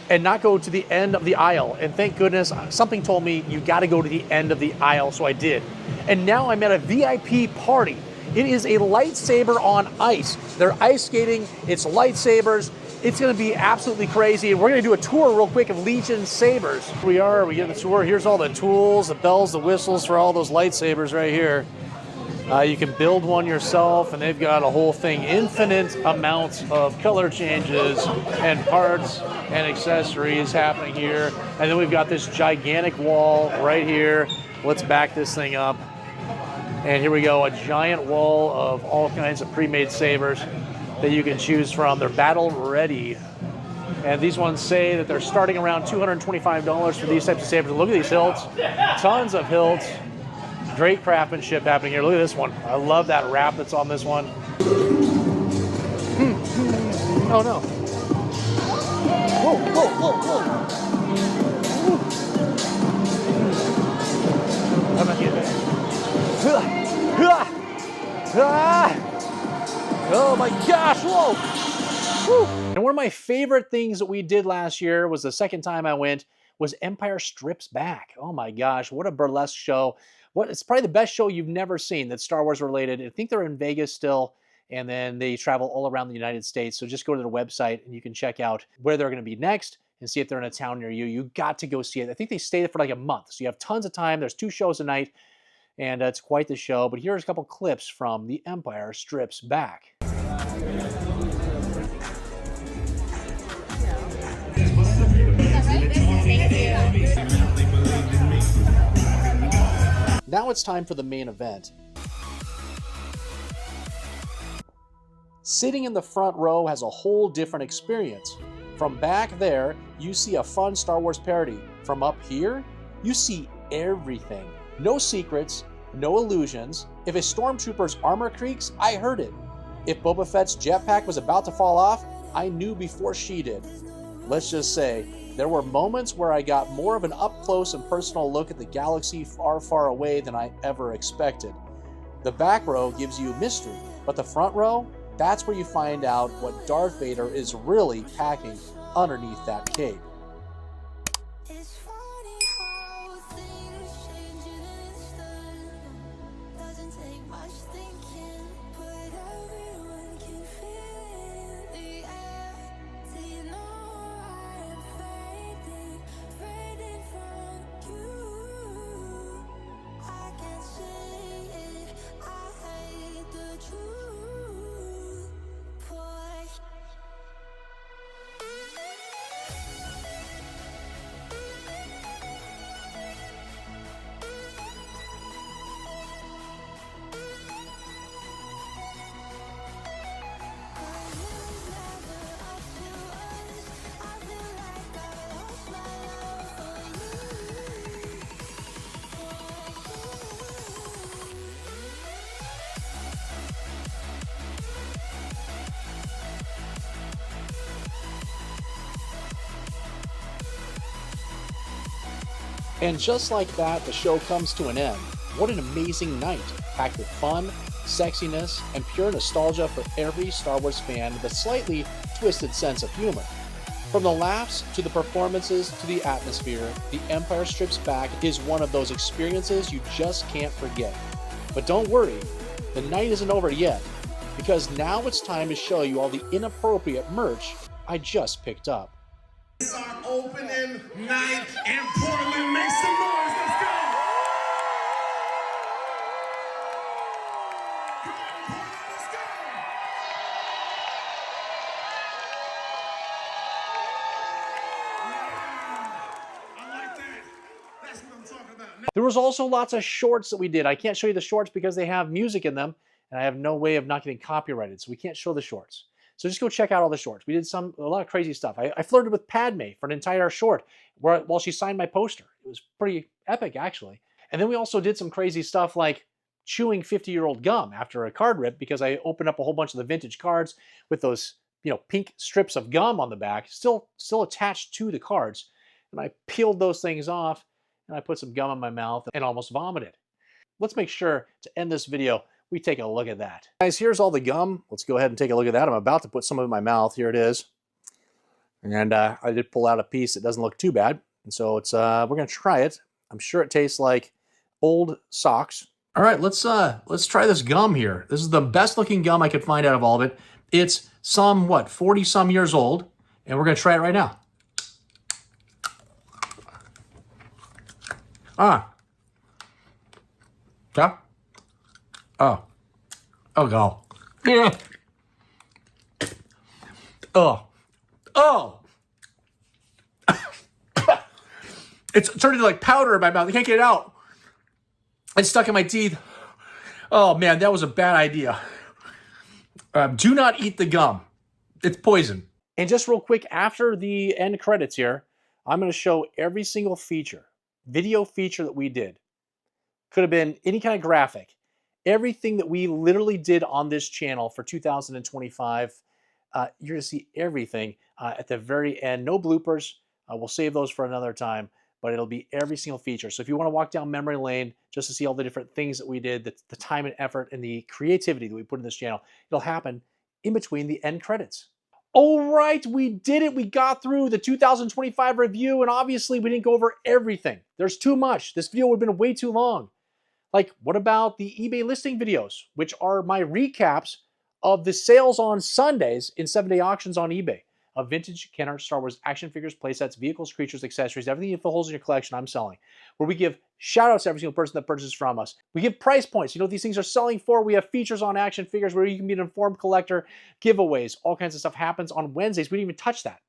and not go to the end of the aisle. And thank goodness, something told me you got to go to the end of the aisle, so I did. And now I'm at a VIP party. It is a lightsaber on ice. They're ice skating, it's lightsabers. It's gonna be absolutely crazy. And we're gonna do a tour real quick of Legion Sabers. Here we get the tour. Here's all the tools, the bells, the whistles for all those lightsabers right here. You can build one yourself, and they've got a whole thing, infinite amounts of color changes and parts and accessories happening here. And then we've got this gigantic wall right here. Let's back this thing up. And here we go, a giant wall of all kinds of pre-made sabers that you can choose from. They're battle ready. And these ones say that they're starting around $225 for these types of sabers. Look at these hilts, tons of hilts. Great craftsmanship happening here. Look at this one. I love that wrap that's on this one. Oh no. Whoa, whoa, whoa, whoa. I'm not getting it. Oh my gosh, whoa. Woo. And one of my favorite things that we did last year was the second time I went was Empire Strips Back. Oh my gosh, what a burlesque show. It's probably the best show you've never seen that's Star Wars related. I think they're in Vegas still, and then they travel all around the United States. So just go to their website and you can check out where they're going to be next and see if they're in a town near you. You got to go see it. I think they stay there for like a month. So you have tons of time. There's 2 shows a night, and it's quite the show. But here's a couple clips from The Empire Strips Back. Now it's time for the main event. Sitting in the front row has a whole different experience. From back there, you see a fun Star Wars parody. From up here, you see everything. No secrets, no illusions. If a stormtrooper's armor creaks, I heard it. If Boba Fett's jetpack was about to fall off, I knew before she did. Let's just say, there were moments where I got more of an up-close and personal look at the galaxy far, far away than I ever expected. The back row gives you mystery, but the front row, that's where you find out what Darth Vader is really packing underneath that cape. And just like that, the show comes to an end. What an amazing night, packed with fun, sexiness, and pure nostalgia for every Star Wars fan with a slightly twisted sense of humor. From the laughs to the performances to the atmosphere, The Empire Strikes Back is one of those experiences you just can't forget. But don't worry, the night isn't over yet, because now it's time to show you all the inappropriate merch I just picked up. It's our opening night in Portland. Make some noise. Let's go. There was also lots of shorts that we did. I can't show you the shorts because they have music in them, and I have no way of not getting copyrighted, so we can't show the shorts. So just go check out all the shorts. We did a lot of crazy stuff. I flirted with Padme for an entire short while she signed my poster. It was pretty epic, actually. And then we also did some crazy stuff like chewing 50-year-old gum after a card rip, because I opened up a whole bunch of the vintage cards with those, pink strips of gum on the back, still attached to the cards. And I peeled those things off, and I put some gum in my mouth and almost vomited. Let's make sure to end this video, we take a look at that. Guys, here's all the gum. Let's go ahead and take a look at that. I'm about to put some in my mouth. Here it is. And I did pull out a piece that doesn't look too bad. And so it's we're gonna try it. I'm sure it tastes like old socks. All right, let's try this gum here. This is the best looking gum I could find out of all of it. It's 40 some years old, and we're gonna try it right now. Yeah. Oh god. Yeah. Oh. It's turned into like powder in my mouth. I can't get it out. It's stuck in my teeth. Oh man, that was a bad idea. Do not eat the gum. It's poison. And just real quick, after the end credits here, I'm going to show every single video feature that we did. Could have been any kind of graphic. Everything that we literally did on this channel for 2025, you're going to see everything at the very end. No bloopers. We'll save those for another time, but it'll be every single feature. So if you want to walk down memory lane just to see all the different things that we did, the time and effort and the creativity that we put in this channel, it'll happen in between the end credits. All right, we did it. We got through the 2025 review, and obviously we didn't go over everything. There's too much. This video would have been way too long. Like, what about the eBay listing videos, which are my recaps of the sales on Sundays in 7-day auctions on eBay of vintage Kenner Star Wars action figures, playsets, vehicles, creatures, accessories, everything that holes in your collection I'm selling, where we give shout outs to every single person that purchases from us. We give price points. You know what these things are selling for. We have features on action figures where you can be an informed collector, giveaways, all kinds of stuff happens on Wednesdays. We didn't even touch that.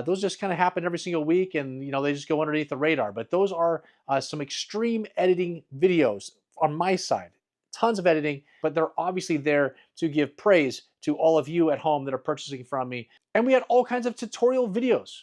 Those just kind of happen every single week, and they just go underneath the radar. But those are some extreme editing videos on my side. Tons of editing, but they're obviously there to give praise to all of you at home that are purchasing from me. And we had all kinds of tutorial videos.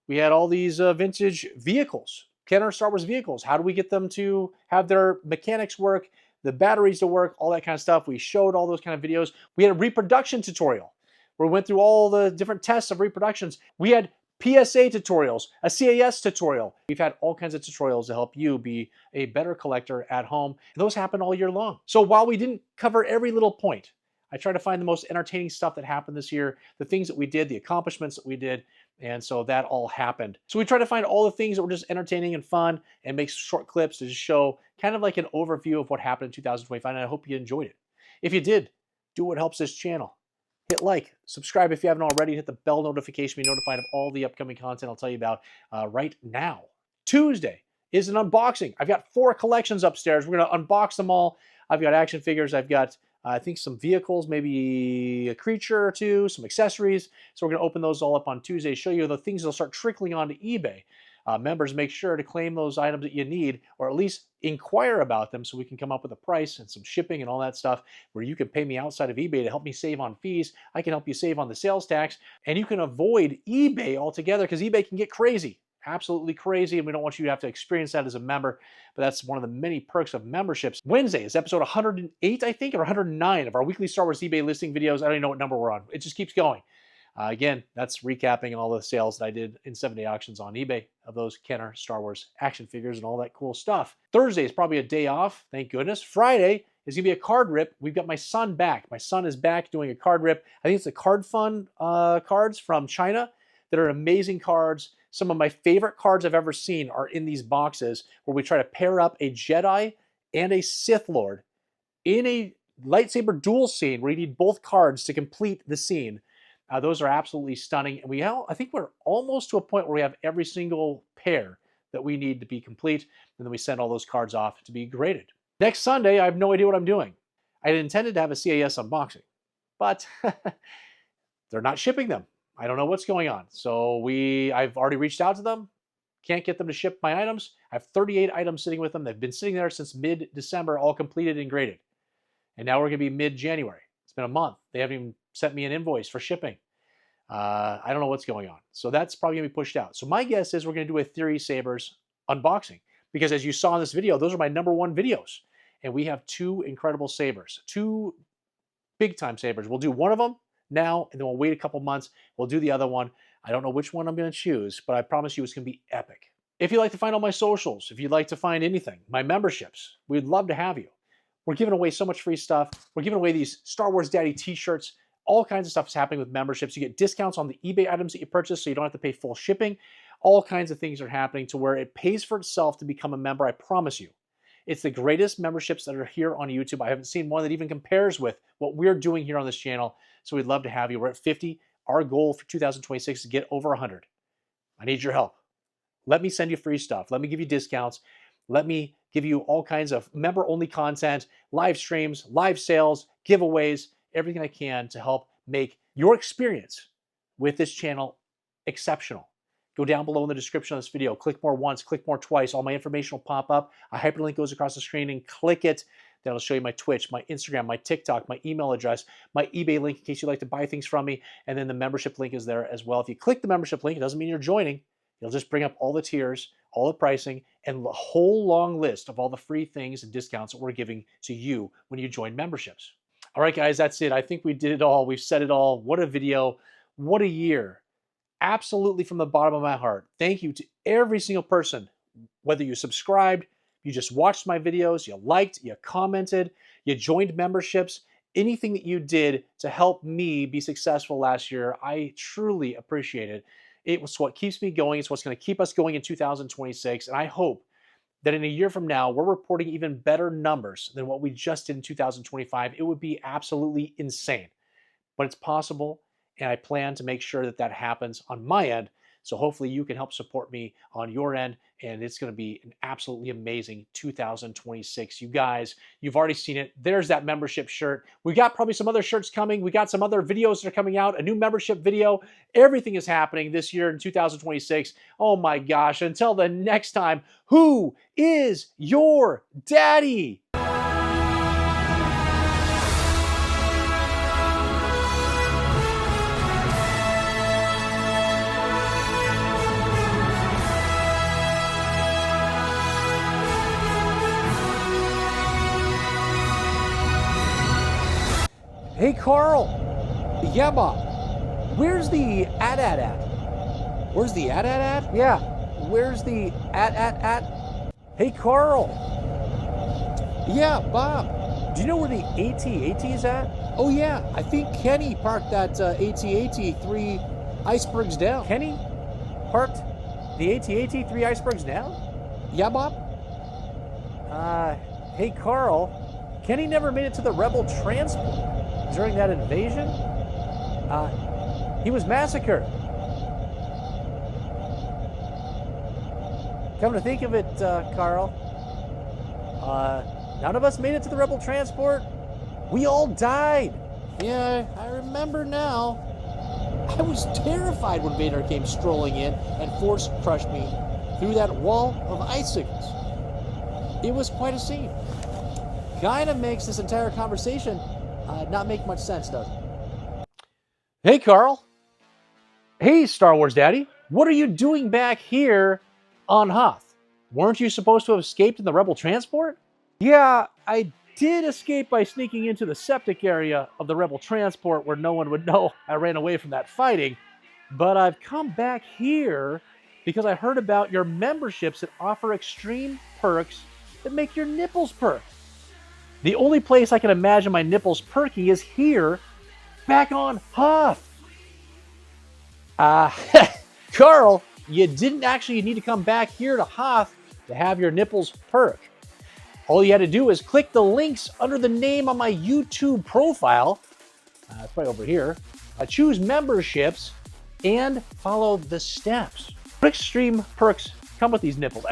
We had all these vintage vehicles, Kenner Star Wars vehicles. How do we get them to have their mechanics work, the batteries to work, all that kind of stuff. We showed all those kind of videos. We had a reproduction tutorial where we went through all the different tests of reproductions. We had PSA tutorials, a CAS tutorial. We've had all kinds of tutorials to help you be a better collector at home. And those happen all year long. So while we didn't cover every little point, I tried to find the most entertaining stuff that happened this year, the things that we did, the accomplishments that we did, and so that all happened. So we tried to find all the things that were just entertaining and fun and make short clips to just show kind of like an overview of what happened in 2025, and I hope you enjoyed it. If you did, do what helps this channel. Hit like, subscribe if you haven't already, hit the bell notification, be notified of all the upcoming content I'll tell you about right now. Tuesday is an unboxing. I've got 4 collections upstairs. We're going to unbox them all. I've got action figures. I've got, I think, some vehicles, maybe a creature or two, some accessories. So we're going to open those all up on Tuesday, show you the things that'll start trickling onto eBay. Members, make sure to claim those items that you need, or at least inquire about them so we can come up with a price and some shipping and all that stuff where you can pay me outside of eBay to help me save on fees. I can help you save on the sales tax, and you can avoid eBay altogether because eBay can get crazy, absolutely crazy, and we don't want you to have to experience that as a member, but that's one of the many perks of memberships. Wednesday is episode 108, I think, or 109 of our weekly Star Wars eBay listing videos. I don't even know what number we're on. It just keeps going. Again, that's recapping all the sales that I did in 7-day auctions on eBay of those Kenner Star Wars action figures and all that cool stuff. Thursday is probably a day off, thank goodness. Friday is going to be a card rip. We've got my son back. My son is back doing a card rip. I think it's the Card Fun cards from China that are amazing cards. Some of my favorite cards I've ever seen are in these boxes where we try to pair up a Jedi and a Sith Lord in a lightsaber duel scene where you need both cards to complete the scene. Those are absolutely stunning. And I think we're almost to a point where we have every single pair that we need to be complete. And then we send all those cards off to be graded. Next Sunday, I have no idea what I'm doing. I had intended to have a CAS unboxing, but they're not shipping them. I don't know what's going on. So I've already reached out to them. Can't get them to ship my items. I have 38 items sitting with them. They've been sitting there since mid-December, all completed and graded. And now we're going to be mid-January. It's been a month. They haven't even sent me an invoice for shipping. I don't know what's going on. So that's probably going to be pushed out. So my guess is we're going to do a Theory Sabers unboxing. Because as you saw in this video, those are my #1 videos. And we have 2 incredible sabers. 2 big-time sabers. We'll do one of them now, and then we'll wait a couple months. We'll do the other one. I don't know which one I'm going to choose, but I promise you it's going to be epic. If you'd like to find all my socials, if you'd like to find anything, my memberships, we'd love to have you. We're giving away so much free stuff. We're giving away these Star Wars Daddy t-shirts. All kinds of stuff is happening with memberships. You get discounts on the eBay items that you purchase so you don't have to pay full shipping. All kinds of things are happening to where it pays for itself to become a member, I promise you. It's the greatest memberships that are here on YouTube. I haven't seen one that even compares with what we're doing here on this channel. So we'd love to have you. We're at 50. Our goal for 2026 is to get over 100. I need your help. Let me send you free stuff. Let me give you discounts. Let me give you all kinds of member-only content, live streams, live sales, giveaways, everything I can to help make your experience with this channel exceptional. Go down below in the description of this video. Click more once, click more twice. All my information will pop up. A hyperlink goes across the screen and click it. That'll show you my Twitch, my Instagram, my TikTok, my email address, my eBay link in case you'd like to buy things from me. And then the membership link is there as well. If you click the membership link, it doesn't mean you're joining. It'll just bring up all the tiers, all the pricing, and a whole long list of all the free things and discounts that we're giving to you when you join memberships. All right, guys, that's it. I think we did it all. We've said it all. What a video. What a year. Absolutely from the bottom of my heart. Thank you to every single person, whether you subscribed, you just watched my videos, you liked, you commented, you joined memberships, anything that you did to help me be successful last year, I truly appreciate it. It was what keeps me going. It's what's going to keep us going in 2026. And I hope that in a year from now, we're reporting even better numbers than what we just did in 2025. It would be absolutely insane, but it's possible. And I plan to make sure that that happens on my end. So hopefully you can help support me on your end. And it's going to be an absolutely amazing 2026. You guys, you've already seen it. There's that membership shirt. We got probably some other shirts coming. We got some other videos that are coming out, a new membership video. Everything is happening this year in 2026. Oh my gosh. Until the next time, who is your daddy? Hey, Carl. Yeah, Bob. Where's the at? Where's the at? Yeah. Where's the at? Hey, Carl. Yeah, Bob. Do you know where the AT-AT is at? Oh, yeah. I think Kenny parked that AT-AT 3 icebergs down. Kenny parked the AT-AT 3 icebergs down? Yeah, Bob? Hey, Carl. Kenny never made it to the Rebel transport during that invasion. He was massacred. Come to think of it, Carl, none of us made it to the Rebel transport. We all died. Yeah, I remember now. I was terrified when Vader came strolling in and force crushed me through that wall of icicles. It was quite a scene. Kind of makes this entire conversation not make much sense, does it? Hey, Carl. Hey, Star Wars Daddy. What are you doing back here on Hoth? Weren't you supposed to have escaped in the Rebel transport? Yeah, I did escape by sneaking into the septic area of the Rebel transport where no one would know I ran away from that fighting. But I've come back here because I heard about your memberships that offer extreme perks that make your nipples perk. The only place I can imagine my nipples perking is here, back on Huff. Carl, you didn't actually need to come back here to Hoth to have your nipples perk. All you had to do is click the links under the name on my YouTube profile. It's right over here. Choose memberships and follow the steps. What extreme perks come with these nipples?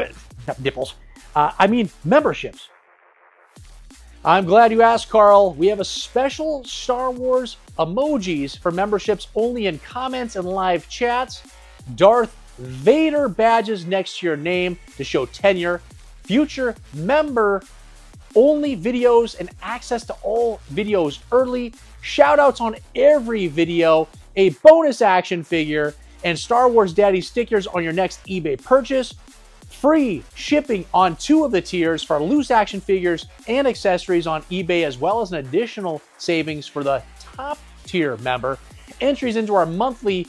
I mean memberships. I'm glad you asked, Carl. We have a special Star Wars emojis for memberships only in comments and live chats. Darth Vader badges next to your name to show tenure. Future member only videos and access to all videos early. Shout outs on every video. A bonus action figure and Star Wars Daddy stickers on your next eBay purchase. Free shipping on 2 of the tiers for loose action figures and accessories on eBay, as well as an additional savings for the top tier member. Entries into our monthly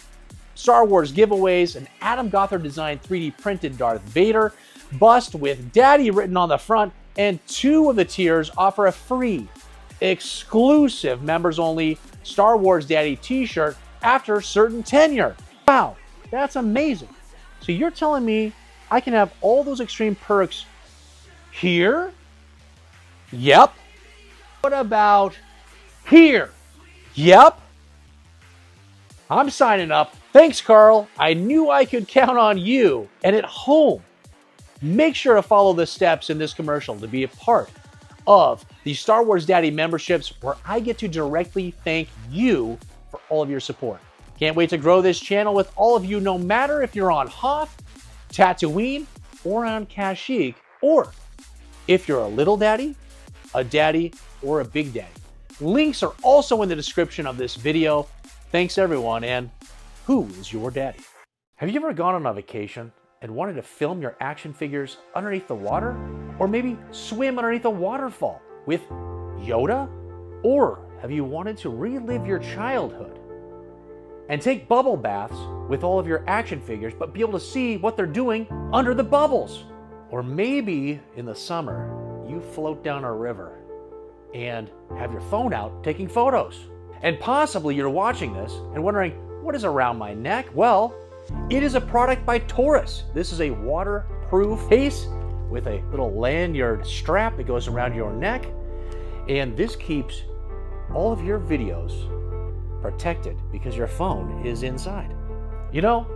Star Wars giveaways, an Adam Gothard designed 3D printed Darth Vader bust with Daddy written on the front, and 2 of the tiers offer a free, exclusive members only Star Wars Daddy t-shirt after certain tenure. Wow, that's amazing. So you're telling me I can have all those extreme perks here? Yep. What about here? Yep. I'm signing up. Thanks, Carl. I knew I could count on you. And at home, make sure to follow the steps in this commercial to be a part of the Star Wars Daddy memberships, where I get to directly thank you for all of your support. Can't wait to grow this channel with all of you, no matter if you're on Hoth, Tatooine, or on Kashyyyk, or if you're a little daddy, a daddy, or a big daddy. Links are also in the description of this video. Thanks everyone, and who is your daddy? Have you ever gone on a vacation and wanted to film your action figures underneath the water? Or maybe swim underneath a waterfall with Yoda? Or have you wanted to relive your childhood and take bubble baths with all of your action figures, but be able to see what they're doing under the bubbles? Or maybe in the summer, you float down a river and have your phone out taking photos. And possibly you're watching this and wondering, what is around my neck? Well, it is a product by Taurus. This is a waterproof case with a little lanyard strap that goes around your neck. And this keeps all of your videos protected because your phone is inside. You know,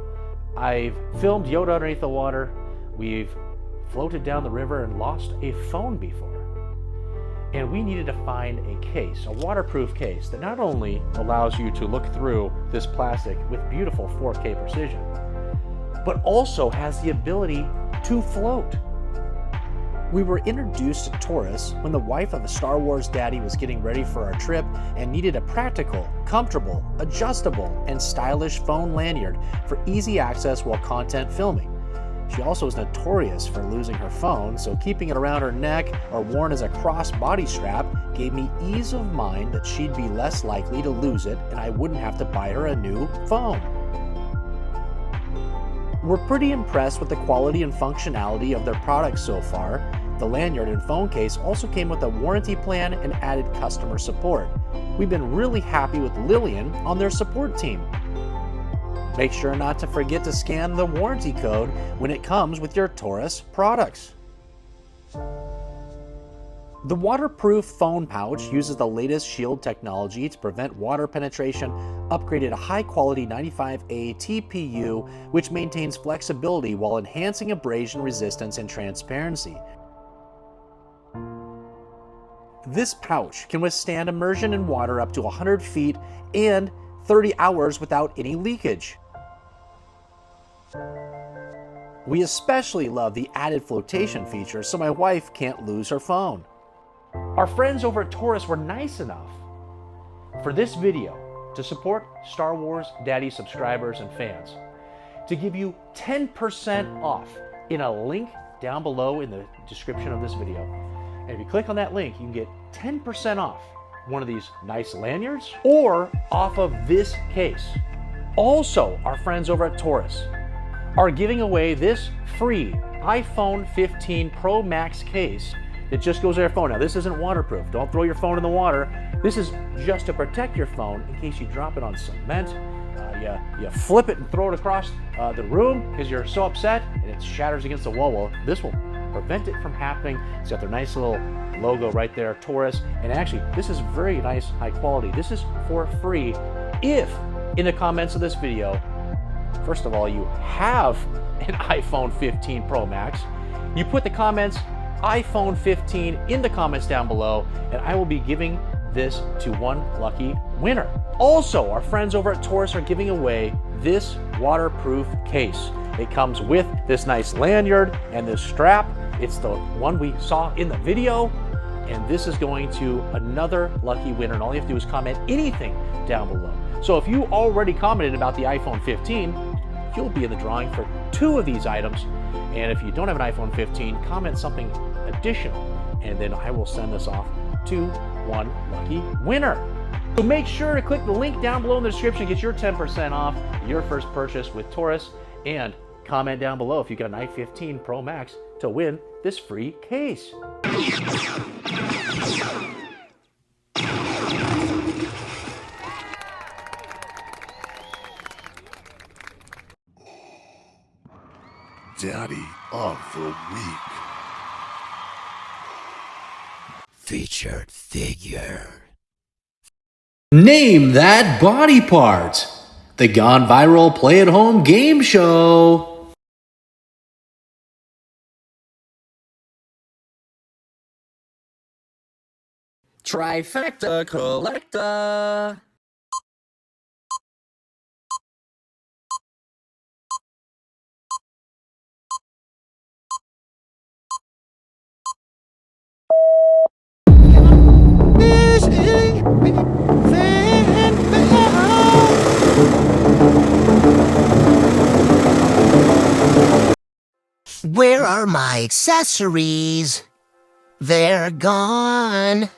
I've filmed Yoda underneath the water. We've floated down the river and lost a phone before. And we needed to find a case, a waterproof case that not only allows you to look through this plastic with beautiful 4K precision, but also has the ability to float. We were introduced to Taurus when the wife of a Star Wars daddy was getting ready for our trip and needed a practical, comfortable, adjustable, and stylish phone lanyard for easy access while content filming. She also is notorious for losing her phone, so keeping it around her neck or worn as a cross-body strap gave me ease of mind that she'd be less likely to lose it and I wouldn't have to buy her a new phone. We're pretty impressed with the quality and functionality of their products so far. The lanyard and phone case also came with a warranty plan and added customer support. We've been really happy with Lillian on their support team. Make sure not to forget to scan the warranty code when it comes with your Taurus products. The waterproof phone pouch uses the latest shield technology to prevent water penetration, upgraded a high-quality 95A TPU, which maintains flexibility while enhancing abrasion resistance and transparency. This pouch can withstand immersion in water up to 100 feet and 30 hours without any leakage. We especially love the added flotation feature so my wife can't lose her phone. Our friends over at Taurus were nice enough for this video to support Star Wars Daddy subscribers and fans, to give you 10% off in a link down below in the description of this video. And if you click on that link, you can get 10% off one of these nice lanyards or off of this case. Also, our friends over at Taurus are giving away this free iPhone 15 Pro Max case that just goes to your phone. Now, this isn't waterproof. Don't throw your phone in the water. This is just to protect your phone in case you drop it on cement. You flip it and throw it across the room because you're so upset and it shatters against the wall. Well, this will prevent it from happening. It's got their nice little logo right there, Taurus. And actually, this is very nice, high quality. This is for free if in the comments of this video, first of all, you have an iPhone 15 Pro Max. You put the comments iPhone 15 in the comments down below, and I will be giving this to one lucky winner. Also, our friends over at Taurus are giving away this waterproof case. It comes with this nice lanyard and this strap. It's the one we saw in the video, and this is going to another lucky winner, and all you have to do is comment anything down below. So if you already commented about the iPhone 15, you'll be in the drawing for 2 of these items. And if you don't have an iPhone 15, comment something additional, and then I will send this off to one lucky winner. So make sure to click the link down below in the description, get your 10% off your first purchase with Taurus, and comment down below if you got an iPhone 15 Pro Max to win this free case. Daddy of the Week. Featured figure. Name that body part. The Gone Viral Play at Home game show. Trifecta collector. Where are my accessories? They're gone.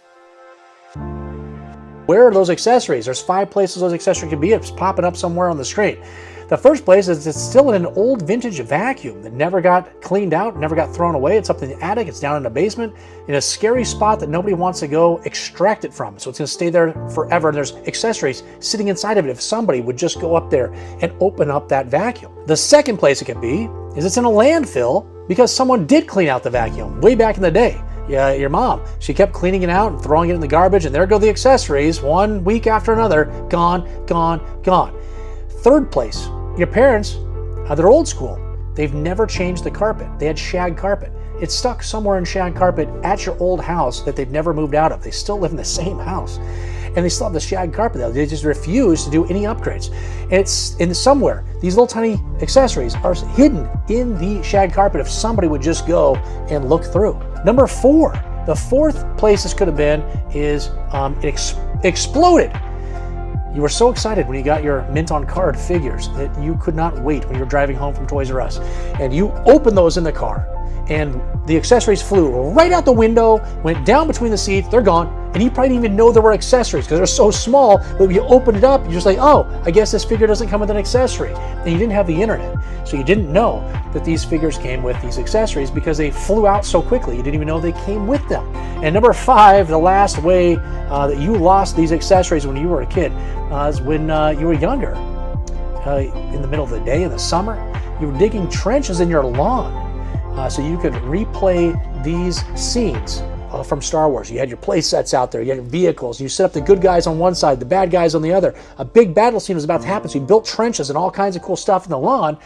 Where are those accessories? There's 5 places those accessories could be. It's popping up somewhere on the screen. The first place is it's still in an old vintage vacuum that never got cleaned out, never got thrown away. It's up in the attic, it's down in the basement, in a scary spot that nobody wants to go extract it from. So it's gonna stay there forever. And there's accessories sitting inside of it if somebody would just go up there and open up that vacuum. The second place it could be is it's in a landfill because someone did clean out the vacuum way back in the day. Yeah, your mom, she kept cleaning it out and throwing it in the garbage, and there go the accessories, one week after another, gone, gone, gone. Third place, your parents, they're old school. They've never changed the carpet. They had shag carpet. It's stuck somewhere in shag carpet at your old house that they've never moved out of. They still live in the same house, and they still have the shag carpet there. They just refuse to do any upgrades. And it's in somewhere, these little tiny accessories are hidden in the shag carpet if somebody would just go and look through. Number 4, the fourth place this could have been is it exploded. You were so excited when you got your mint on card figures that you could not wait when you were driving home from Toys R Us. And you opened those in the car, and the accessories flew right out the window, went down between the seats, they're gone. And you probably didn't even know there were accessories because they're so small that when you open it up, you're just like, oh, I guess this figure doesn't come with an accessory. And you didn't have the internet, so you didn't know that these figures came with these accessories because they flew out so quickly. You didn't even know they came with them. And number 5, the last way that you lost these accessories when you were a kid is when you were younger. In the middle of the day, in the summer, you were digging trenches in your lawn so you could replay these scenes from Star Wars. You had your play sets out there, you had your vehicles, you set up the good guys on one side, the bad guys on the other. A big battle scene was about to happen, so you built trenches and all kinds of cool stuff in the lawn.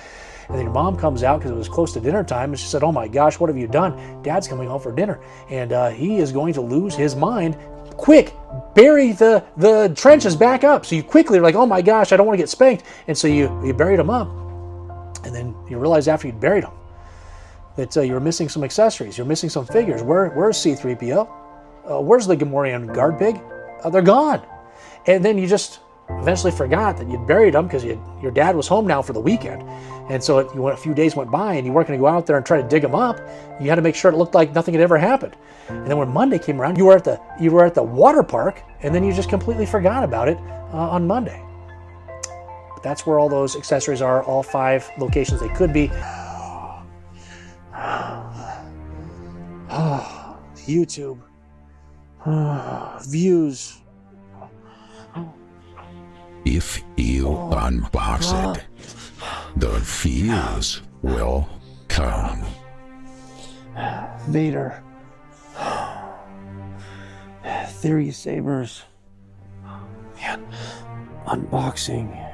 And then your mom comes out because it was close to dinner time, and she said, oh my gosh, what have you done? Dad's coming home for dinner, and he is going to lose his mind. Quick, bury the trenches back up. So you quickly are like, oh my gosh, I don't want to get spanked. And so you buried them up. And then you realize after you'd buried them that you were missing some accessories. You're missing some figures. Where's C-3PO? Where's the Gamorrean guard pig? They're gone. And then you just eventually forgot that you'd buried him because your dad was home now for the weekend. And so a few days went by and you weren't going to go out there and try to dig him up. You had to make sure it looked like nothing had ever happened. And then when Monday came around, you were at the water park, and then you just completely forgot about it on Monday. But that's where all those accessories are, all 5 locations they could be. YouTube. Views. If you unbox it, the views will come. Vader. Theory Sabers. Man, unboxing.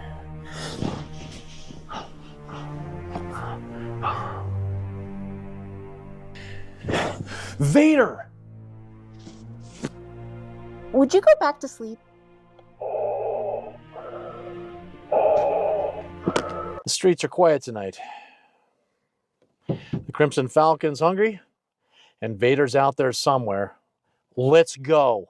Vader! Would you go back to sleep? The streets are quiet tonight. The Crimson Falcon's hungry, and Vader's out there somewhere. Let's go.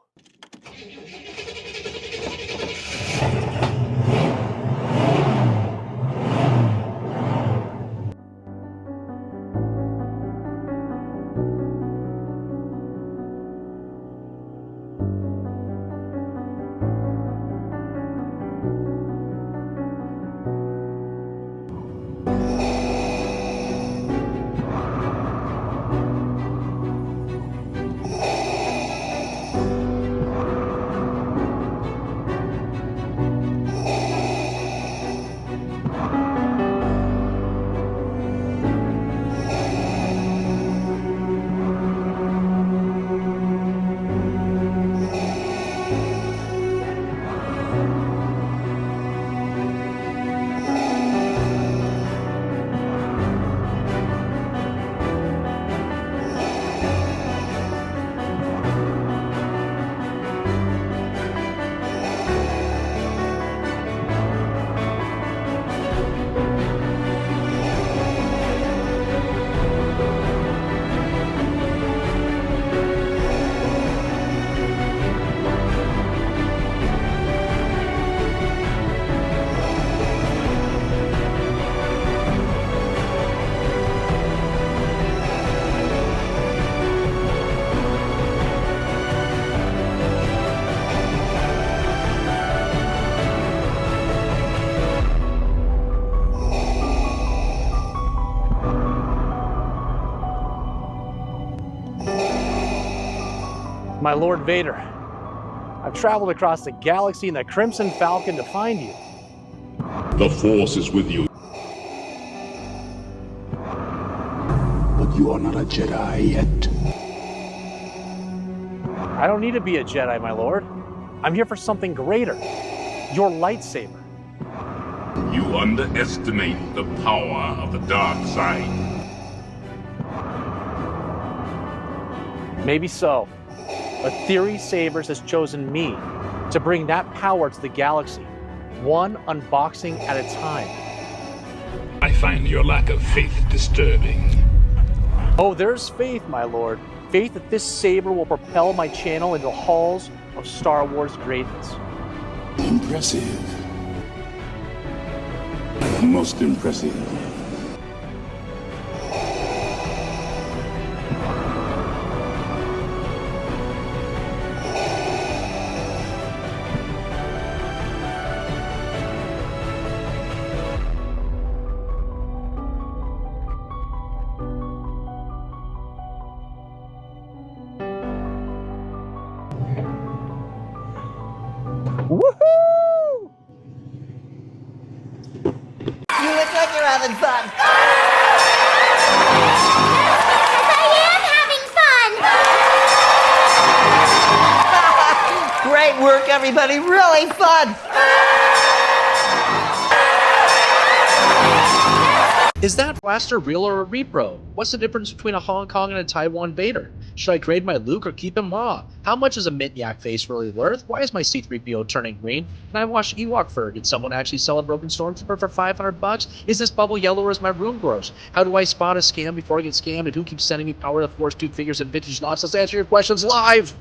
My Lord Vader, I've traveled across the galaxy in the Crimson Falcon to find you. The Force is with you. But you are not a Jedi yet. I don't need to be a Jedi, my Lord. I'm here for something greater. Your lightsaber. You underestimate the power of the dark side. Maybe so. But Theory Sabers has chosen me to bring that power to the galaxy, one unboxing at a time. I find your lack of faith disturbing. Oh, there's faith, my lord. Faith that this saber will propel my channel into the halls of Star Wars greatness. Impressive. Most impressive. Woohoo! You look like you're having fun. Great work, everybody. Really fun. Is that blaster real or a repro? What's the difference between a Hong Kong and a Taiwan Vader? Should I grade my Luke or keep him raw? How much is a Mintyak face really worth? Why is my C-3PO turning green? Can I wash Ewok fur? Did someone actually sell a broken stormtrooper for $500? Is this bubble yellow or is my room gross? How do I spot a scam before I get scammed? And who keeps sending me Power of the Force 2 figures and vintage nonsense? Answer your questions live!